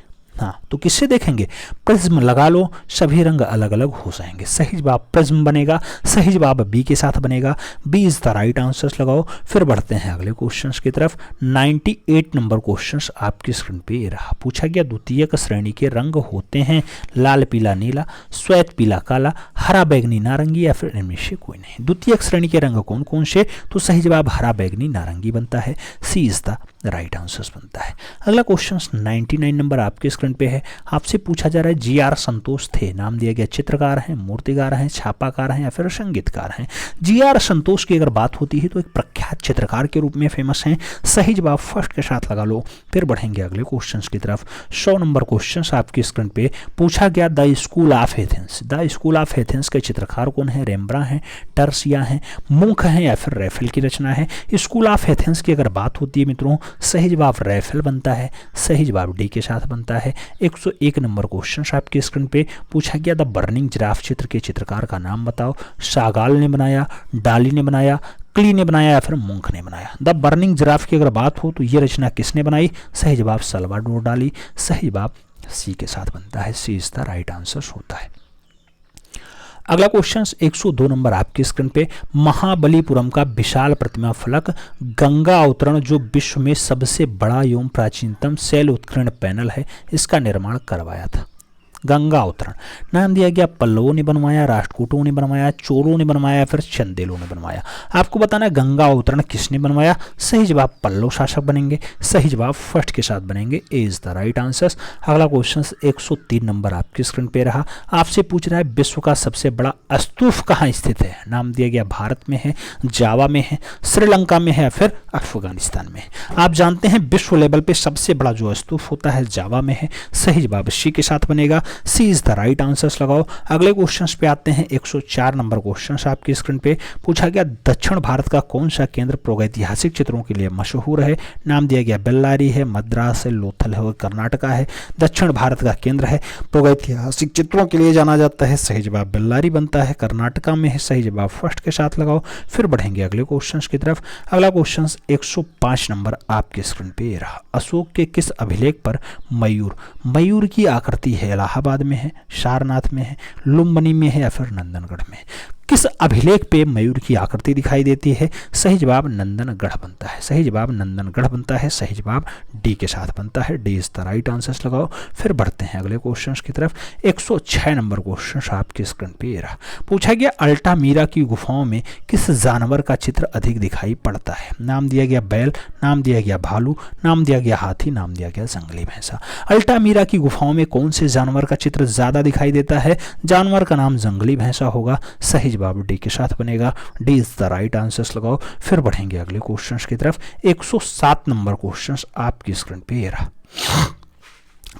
तो किससे देखेंगे? प्रिज्म लगा लो, सभी रंग अलग अलग हो जाएंगे। सही जवाब प्रिज्म बनेगा। सही जवाब बी के साथ बनेगा। B is the right answers लगाओ। फिर बढ़ते हैं अगले क्वेश्चंस की तरफ। 98 नंबर क्वेश्चंस आपकी स्क्रीन पे ये रहा। पूछा गया द्वितीयक श्रेणी के रंग होते हैं लाल पीला नीला, श्वेत पीला काला, हरा बैगनी नारंगी, या फिर इनमें से कोई नहीं। द्वितीयक श्रेणी के रंग कौन कौन से? तो सही जवाब हरा बैगनी नारंगी बनता है। सी इज द राइट आंसर बनता है। अगला क्वेश्चन 99 नंबर आपके स्क्रीन पे है। आपसे पूछा जा रहा है जी.आर. संतोष थे, नाम दिया गया चित्रकार हैं, मूर्तिकार हैं, छापाकार हैं या फिर संगीतकार हैं। जी.आर. संतोष की अगर बात होती है तो एक प्रख्यात चित्रकार के रूप में फेमस हैं। सही जवाब फर्स्ट के साथ लगा लो। फिर बढ़ेंगे अगले क्वेश्चन की तरफ। 100 नंबर क्वेश्चन आपकी स्क्रीन पे पूछा गया the school of Athens. The school of Athens के चित्रकार कौन है? रेम्ब्रा हैं, टर्सिया हैं, मुंख हैं या फिर रैफेल की रचना है। स्कूल ऑफ एथेंस की अगर बात होती है मित्रों, सही जवाब रैफेल बनता है। सही जवाब डी के साथ बनता है। 101 नंबर क्वेश्चन आपकी स्क्रीन पे पूछा गया द बर्निंग जिराफ चित्र के चित्रकार का नाम बताओ। शागाल ने बनाया, डाली ने बनाया, क्ली ने बनाया या फिर मुंख ने बनाया। द बर्निंग जिराफ की अगर बात हो तो ये रचना किसने बनाई? सही जवाब सल्वाडोर डाली। सही जवाब सी के साथ बनता है। सी इज द राइट आंसर होता है। अगला क्वेश्चन 102 नंबर आपकी स्क्रीन पे महाबलीपुरम का विशाल प्रतिमा फलक गंगा अवतरण जो विश्व में सबसे बड़ा एवं प्राचीनतम शैल उत्कीर्ण पैनल है, इसका निर्माण करवाया था। गंगा अवतरण नाम दिया गया पल्लवों ने बनवाया, राष्ट्रकूटों ने बनवाया, चोरों ने बनवाया, फिर चंदेलों ने बनवाया। आपको बताना है गंगा अवतरण किसने बनवाया। सही जवाब पल्लव शासक बनेंगे। सही जवाब फर्स्ट के साथ बनेंगे। ए इज द राइट आंसर। अगला क्वेश्चन 103 नंबर आपकी स्क्रीन पे रहा। आपसे पूछ रहा है विश्व का सबसे बड़ा स्तूप कहाँ स्थित है। नाम दिया गया भारत में है, जावा में है, श्रीलंका में है या फिर अफगानिस्तान में। आप जानते हैं विश्व लेवल पे सबसे बड़ा जो स्तूप होता है जावा में है। सही जवाब सी के साथ बनेगा। सी इज द राइट आंसर लगाओ। अगले क्वेश्चन पे आते हैं। 104 नंबर क्वेश्चन आपकी स्क्रीन पे पूछा गया दक्षिण भारत का कौन सा केंद्र प्रागैतिहासिक चित्रों के लिए मशहूर है। नाम दिया गया बेल्लारी है, मद्रास है, लोथल है, कर्नाटका है। दक्षिण भारत का केंद्र है, प्रागैतिहासिक चित्रों के लिए जाना जाता है। सही जवाब बेल्लारी बनता है, कर्नाटका में है। सही जवाब फर्स्ट के साथ लगाओ। फिर बढ़ेंगे अगले क्वेश्चन की तरफ। अगला क्वेश्चन 105 नंबर आपके स्क्रीन पे रहा। अशोक के किस अभिलेख पर मयूर की आकृति है? इलाहाबाद में है, सारनाथ में है, लुम्बिनी में है या फिर नंदनगढ़ में। किस अभिलेख पे मयूर की आकृति दिखाई देती है? सही जवाब नंदनगढ़ बनता है। सही जवाब नंदनगढ़ बनता है। सही जवाब डी के साथ बनता है। D is the right answer लगाओ। फिर बढ़ते हैं अगले क्वेश्चन की तरफ। 106 नंबर क्वेश्चन आपके स्क्रीन पे रहा। पूछा गया अल्टामीरा की गुफाओं में किस जानवर का चित्र अधिक दिखाई पड़ता है। नाम दिया गया बैल, नाम दिया गया भालू, नाम दिया गया हाथी, नाम दिया गया जंगली भैंसा। अल्टामीरा की गुफाओं में कौन से जानवर का चित्र ज्यादा दिखाई देता है? जानवर का नाम जंगली भैंसा होगा। सही जवाब डी के साथ बनेगा। D is the right answer लगाओ। फिर बढ़ेंगे अगले क्वेश्चन की तरफ। 107 नंबर क्वेश्चन आपकी स्क्रीन पे ये रहा।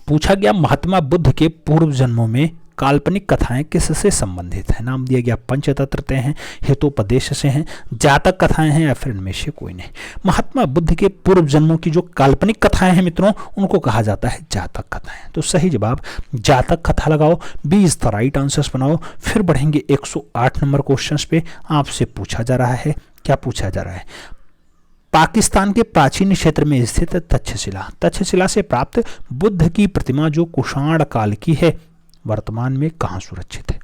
पूछा गया महात्मा बुद्ध के पूर्व जन्मों में काल्पनिक कथाएं किससे संबंधित हैं। नाम दिया गया पंचतंत्र हैं, हितोपदेश से हैं, जातक कथाएं हैं या फिर इनमें से कोई नहीं। महात्मा बुद्ध के पूर्व जन्मों की जो काल्पनिक कथाएं हैं मित्रों, उनको कहा जाता है जातक कथाएं। तो सही जवाब जातक कथा लगाओ। B is the right answer बनाओ। फिर बढ़ेंगे 108 नंबर क्वेश्चन पे। आपसे पूछा जा रहा है, क्या पूछा जा रहा है? पाकिस्तान के प्राचीन क्षेत्र में स्थित तक्षशिला से प्राप्त बुद्ध की प्रतिमा जो कुषाण काल की है, वर्तमान में कहां सुरक्षित है?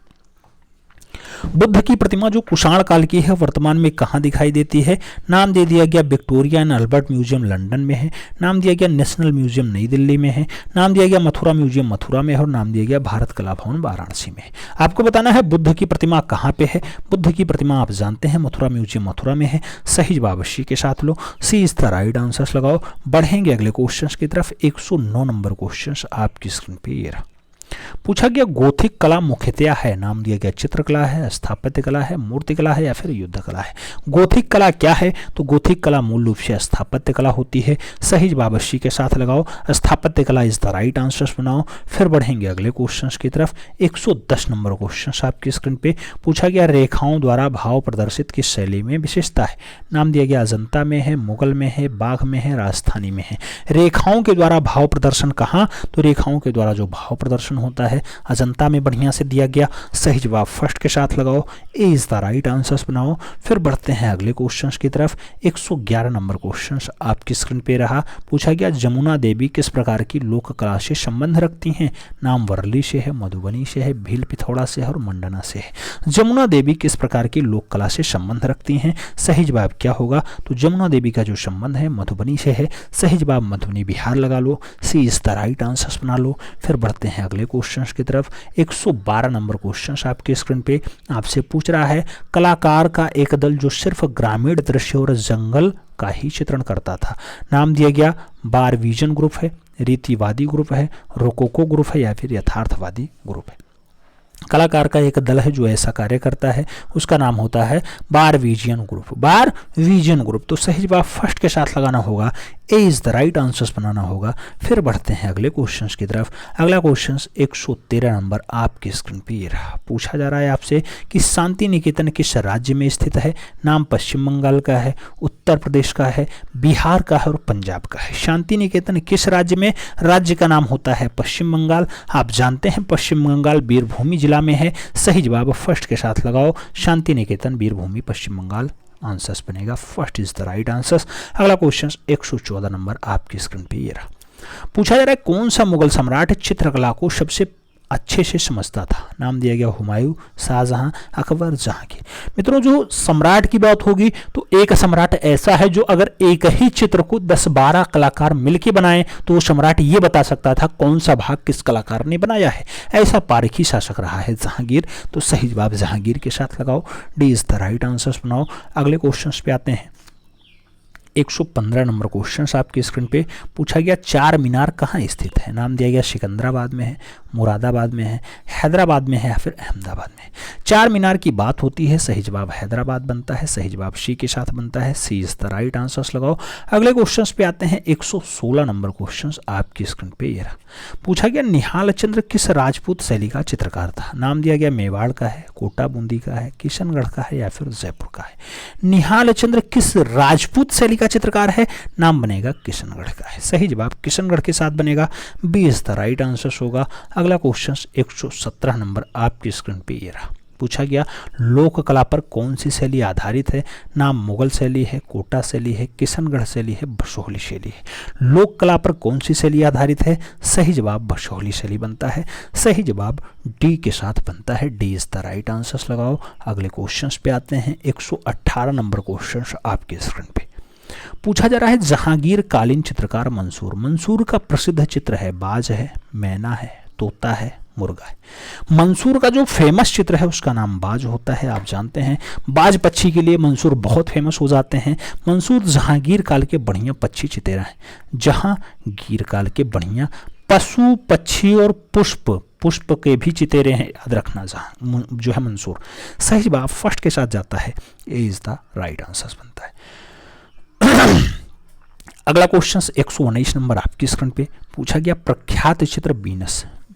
बुद्ध की प्रतिमा जो कुषाण काल की है, वर्तमान में कहां दिखाई देती है? नाम दे दिया गया Victoria and Albert museum London में है, नाम दिया गया नेशनल म्यूजियम नई दिल्ली में है, नाम दिया गया मथुरा म्यूजियम मथुरा में है और नाम दिया गया भारत कला भवन वाराणसी में। आपको बताना है बुद्ध की प्रतिमा कहां पे है। बुद्ध की प्रतिमा आप जानते हैं मथुरा म्यूजियम मथुरा में है। सही जवाब सी के साथ लो। सी इज द राइट आंसर लगाओ। बढ़ेंगे अगले क्वेश्चन की तरफ। 109 नंबर क्वेश्चन आपकी स्क्रीन पे ये रहा। पूछा गया गोथिक कला मुख्यतया है। नाम दिया गया चित्रकला है, स्थापत्य कला है, मूर्ति कला है या फिर युद्ध कला है। गोथिक कला क्या है? तो गोथिक कला मूल रूप से स्थापत्य कला होती है। सही जवाब सी के साथ लगाओ। स्थापत्य कला इज द राइट आंसर बनाओ। फिर बढ़ेंगे अगले क्वेश्चन की तरफ। 110 नंबर क्वेश्चन आपकी स्क्रीन पे पूछा गया रेखाओं द्वारा भाव प्रदर्शित किस शैली में विशेषता है। नाम दिया गया अजंता में है, मुगल में है, बाघ में है, राजस्थानी में है। रेखाओं के द्वारा भाव प्रदर्शन कहाँ? तो रेखाओं के द्वारा जो भाव प्रदर्शन होता है अजंता में बढ़िया से दिया गया। सही जवाब फर्स्ट के साथ लगाओ। ए इज द राइट आंसर बनाओ। फिर बढ़ते हैं अगले क्वेश्चन की तरफ। 111 नंबर क्वेश्चन आपकी स्क्रीन पे रहा। पूछा गया जमुना देवी किस प्रकार की लोक कला से संबंध रखती हैं। नाम वर्ली से है, मधुबनी से है, भील पिथौड़ा से है और मंडना से है। जमुना देवी किस प्रकार की लोक कला से संबंध रखती हैं। सही जवाब क्या होगा? तो जमुना देवी का जो संबंध है मधुबनी से है। सही जवाब मधुबनी बिहार लगा लो। सी इज द राइट आंसर बना लो। फिर बढ़ते हैं अगले क्वेश्चंस की तरफ। 112 नंबर क्वेश्चंस आपके स्क्रीन पे आपसे पूछ रहा है कलाकार का एक दल जो सिर्फ ग्रामीण दृश्य और जंगल का ही चित्रण करता था। नाम दिया गया बार विजन ग्रुप है, रीतिवादी ग्रुप है, रोकोको ग्रुप है या फिर यथार्थवादी ग्रुप है। कलाकार का एक दल है जो ऐसा कार्य करता है, उसका नाम होता है बारवीजियन ग्रुप। बारवीजियन ग्रुप। तो सही जवाब फर्स्ट के साथ लगाना होगा, ए इज द राइट आंसर्स बनाना होगा। फिर बढ़ते हैं अगले क्वेश्चंस की तरफ। अगला क्वेश्चंस 113 नंबर आपकी स्क्रीन पे ये रहा। पूछा जा रहा है आपसे कि शांति निकेतन किस राज्य में स्थित है। नाम पश्चिम बंगाल का है, उत्तर प्रदेश का है, बिहार का है और पंजाब का है। शांति निकेतन किस राज्य में, राज्य का नाम होता है पश्चिम बंगाल। आप जानते हैं पश्चिम बंगाल वीरभूमि जिला में है। सही जवाब फर्स्ट के साथ लगाओ, शांति निकेतन वीरभूमि पश्चिम बंगाल आंसर्स बनेगा। First is the right answers. अगला क्वेश्चन 114 नंबर आपकी स्क्रीन पे ये रहा। पूछा जा रहा है कौन सा मुगल सम्राट चित्रकला को सबसे अच्छे से समझता था। नाम दिया गया हुमायूं, शाहजहां, अकबर, जहांगीर। मित्रों जो सम्राट की बात होगी तो एक सम्राट ऐसा है जो अगर एक ही चित्र को 10-12 कलाकार मिलकर बनाए तो वो सम्राट ये बता सकता था कौन सा भाग किस कलाकार ने बनाया है। ऐसा पारखी शासक रहा है जहांगीर। तो सही जवाब जहांगीर के साथ लगाओ, D is the right answers बनाओ। अगले क्वेश्चन पे आते हैं। 115 नंबर क्वेश्चन आपकी स्क्रीन पे पूछा गया चार मीनार कहाँ स्थित है। नाम दिया गया सिकंदराबाद में है, मुरादाबाद में है, हैदराबाद में है या फिर अहमदाबाद में। चार मीनार की बात होती है, सही जवाब हैदराबाद बनता है। सही जवाब सी के साथ बनता है, सी इज द राइट आंसर्स लगाओ। अगले क्वेश्चंस पे आते हैं। 116 नंबर क्वेश्चंस आपकी स्क्रीन पे ये रहा। पूछा गया निहाल चंद्र किस राजपूत शैली का चित्रकार था। नाम दिया गया मेवाड़ का है, कोटा बूंदी का है, किशनगढ़ का है या फिर जयपुर का है। निहाल चंद्र किस राजपूत शैली का चित्रकार है। नाम बनेगा किशनगढ़ का है। सही जवाब किशनगढ़ के साथ बनेगा, B is the right answers होगा। अगला क्वेश्चन 117 नंबर आपकी स्क्रीन पे ये रहा। पूछा गया लोक कला पर कौन सी शैली आधारित है। नाम मुगल शैली है, कोटा शैली है, किशनगढ़ शैली है, बसोहली शैली है। लोक कला पर कौन सी शैली आधारित है। सही जवाब बसोहली शैली बनता है। सही जवाब डी के साथ बनता है, D is the right answers लगाओ। अगले क्वेश्चन पे आते हैं। 118 नंबर क्वेश्चन आपके स्क्रीन पे पूछा जा रहा है जहांगीर कालीन चित्रकार मंसूर। मंसूर का प्रसिद्ध चित्र है बाज है, मैना है, तोता है, मुर्गा है। मंसूर का जो फेमस चित्र है उसका नाम बाज होता है। आप जानते हैं बाज पक्षी के लिए मंसूर बहुत फेमस हो जाते हैं। मंसूर जहांगीर काल के बढ़िया पक्षी चितेरा है। जहांगीर काल के बढ़िया पशु, पक्षी और पुष्प के भी चितेरे हैं, याद रखना। जहां जो है मंसूर। सही जवाब फर्स्ट के साथ जाता है, ए इज द राइट आंसर बनता है। अगला क्वेश्चन 119 नंबर आपकी स्क्रीन पे पूछा गया प्रख्यात चित्र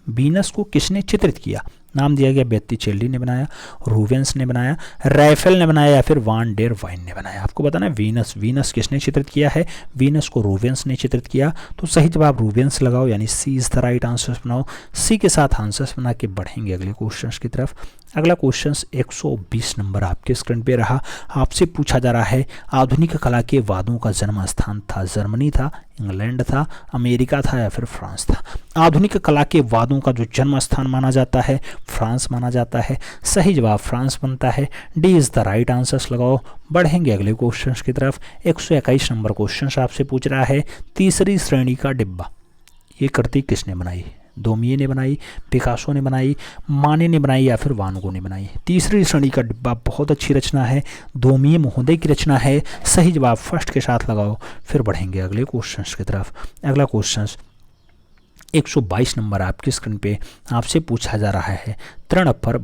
वीनस को किसने चित्रित किया। नाम दिया गया बेत्तीचेल्ली ने बनाया, रूवेंस ने बनाया, राइफेल ने बनाया या फिर वान डेर वाइन ने बनाया। आपको बताना है वीनस किसने चित्रित किया है। वीनस को रूवेंस ने चित्रित किया। तो सही जवाब रूवेंस लगाओ, यानी सी इज द राइट आंसर्स बनाओ। सी के साथ आंसर्स बना के बढ़ेंगे अगले क्वेश्चन की तरफ। अगला क्वेश्चन 120 नंबर आपके स्क्रीन पे रहा। आपसे पूछा जा रहा है आधुनिक कला के वादों का जन्म स्थान था जर्मनी था, इंग्लैंड था, अमेरिका था या फिर फ्रांस था। आधुनिक कला के वादों का जो जन्म स्थान माना जाता है फ्रांस माना जाता है। सही जवाब फ्रांस बनता है, D is the right answers लगाओ। बढ़ेंगे अगले क्वेश्चन की तरफ। 121 नंबर क्वेश्चन आपसे पूछ रहा है तीसरी श्रेणी का डिब्बा ये कृति किसने बनाई। दोमिये ने बनाई, पिकासो ने बनाई, माने ने बनाई या फिर वान गो ने बनाई। तीसरी श्रेणी का डिब्बा बहुत अच्छी रचना है, दोमिये महोदय की रचना है। सही जवाब फर्स्ट के साथ लगाओ। फिर बढ़ेंगे अगले क्वेश्चन की तरफ। अगला क्वेश्चन 122 नंबर आपकी स्क्रीन पे आपसे पूछा जा रहा है तृण पर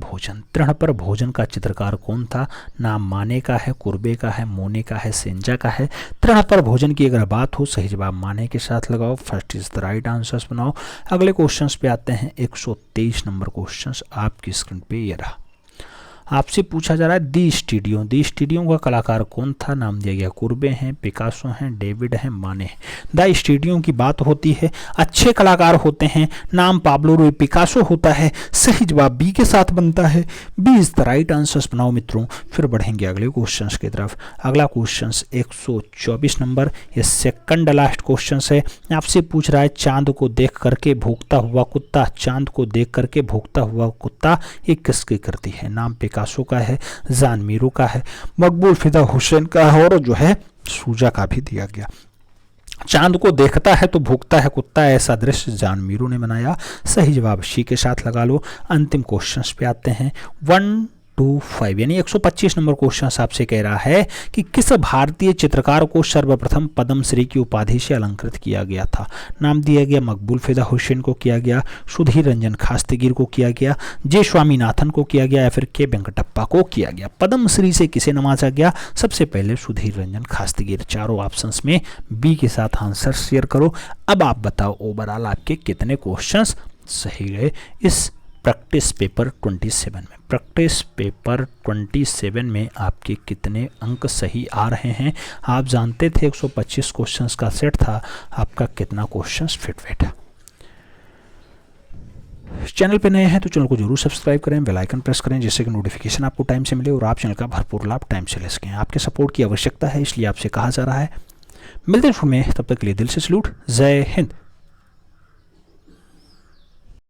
भोजन का चित्रकार कौन था। नाम माने का है, कुर्बे का है, मोने का है, सेंजा का है। तृण पर भोजन की अगर बात हो सही जवाब माने के साथ लगाओ। First is the right answers बनाओ। अगले क्वेश्चंस पे आते हैं। 123 नंबर क्वेश्चंस आपकी स्क्रीन पे ये रहा। आपसे पूछा जा रहा है दी स्टूडियो का कलाकार कौन था। नाम दिया गया कुर्बे हैं, पिकासो हैं, डेविड हैं, माने हैं। द स्टूडियो की बात होती है, अच्छे कलाकार होते हैं। नाम पाब्लो रूई पिकासो होता है। सही जवाब बी के साथ बनता है, B is the right answers बनाओ मित्रों। फिर बढ़ेंगे अगले क्वेश्चन की तरफ। अगला क्वेश्चन 124 नंबर, ये सेकंड लास्ट क्वेश्चन है। आपसे पूछ रहा है चांद को देख करके भूखता हुआ कुत्ता, चांद को देख करके भूखता हुआ कुत्ता ये किसकी कृति है। नाम पिकासो का है, जान मीरू का है, मकबूल फिदा हुसैन का है और जो है सूजा का भी दिया गया। चांद को देखता है तो भूखता है कुत्ता, ऐसा दृश्य जॉन मीरो ने बनाया। सही जवाब सी के साथ लगा लो। अंतिम क्वेश्चंस पे आते हैं। 125 यानी 125 नंबर क्वेश्चन आपसे कह रहा है कि किस भारतीय चित्रकार को सर्वप्रथम पद्मश्री की उपाधि से अलंकृत किया गया था। नाम दिया गया मकबूल फिदा हुसैन को किया गया, सुधीर रंजन खास्तीगिर को किया गया, जे स्वामीनाथन को किया गया या फिर के वेंकटप्पा को किया गया। पद्मश्री से किसे नवाजा गया? सबसे पहले सुधीर रंजन खास्तीगिर। चारों ऑप्शंस में बी के साथ आंसर शेयर करो। अब आप बताओ ओवरऑल आपके कितने क्वेश्चंस सही गए इस प्रैक्टिस पेपर 27 में। प्रैक्टिस पेपर 27 में आपके कितने अंक सही आ रहे हैं? आप जानते थे 125 क्वेश्चंस का सेट था, आपका कितना क्वेश्चंस फिट बैठा? चैनल पे नए हैं तो चैनल को जरूर सब्सक्राइब करें, बेल आइकन प्रेस करें जिससे कि नोटिफिकेशन आपको टाइम से मिले और आप चैनल का भरपूर लाभ टाइम से ले सकें। आपके सपोर्ट की आवश्यकता है, इसलिए आपसे कहा जा रहा है। मिलते हैं, तब तक के लिए दिल से सलूट। जय हिंद।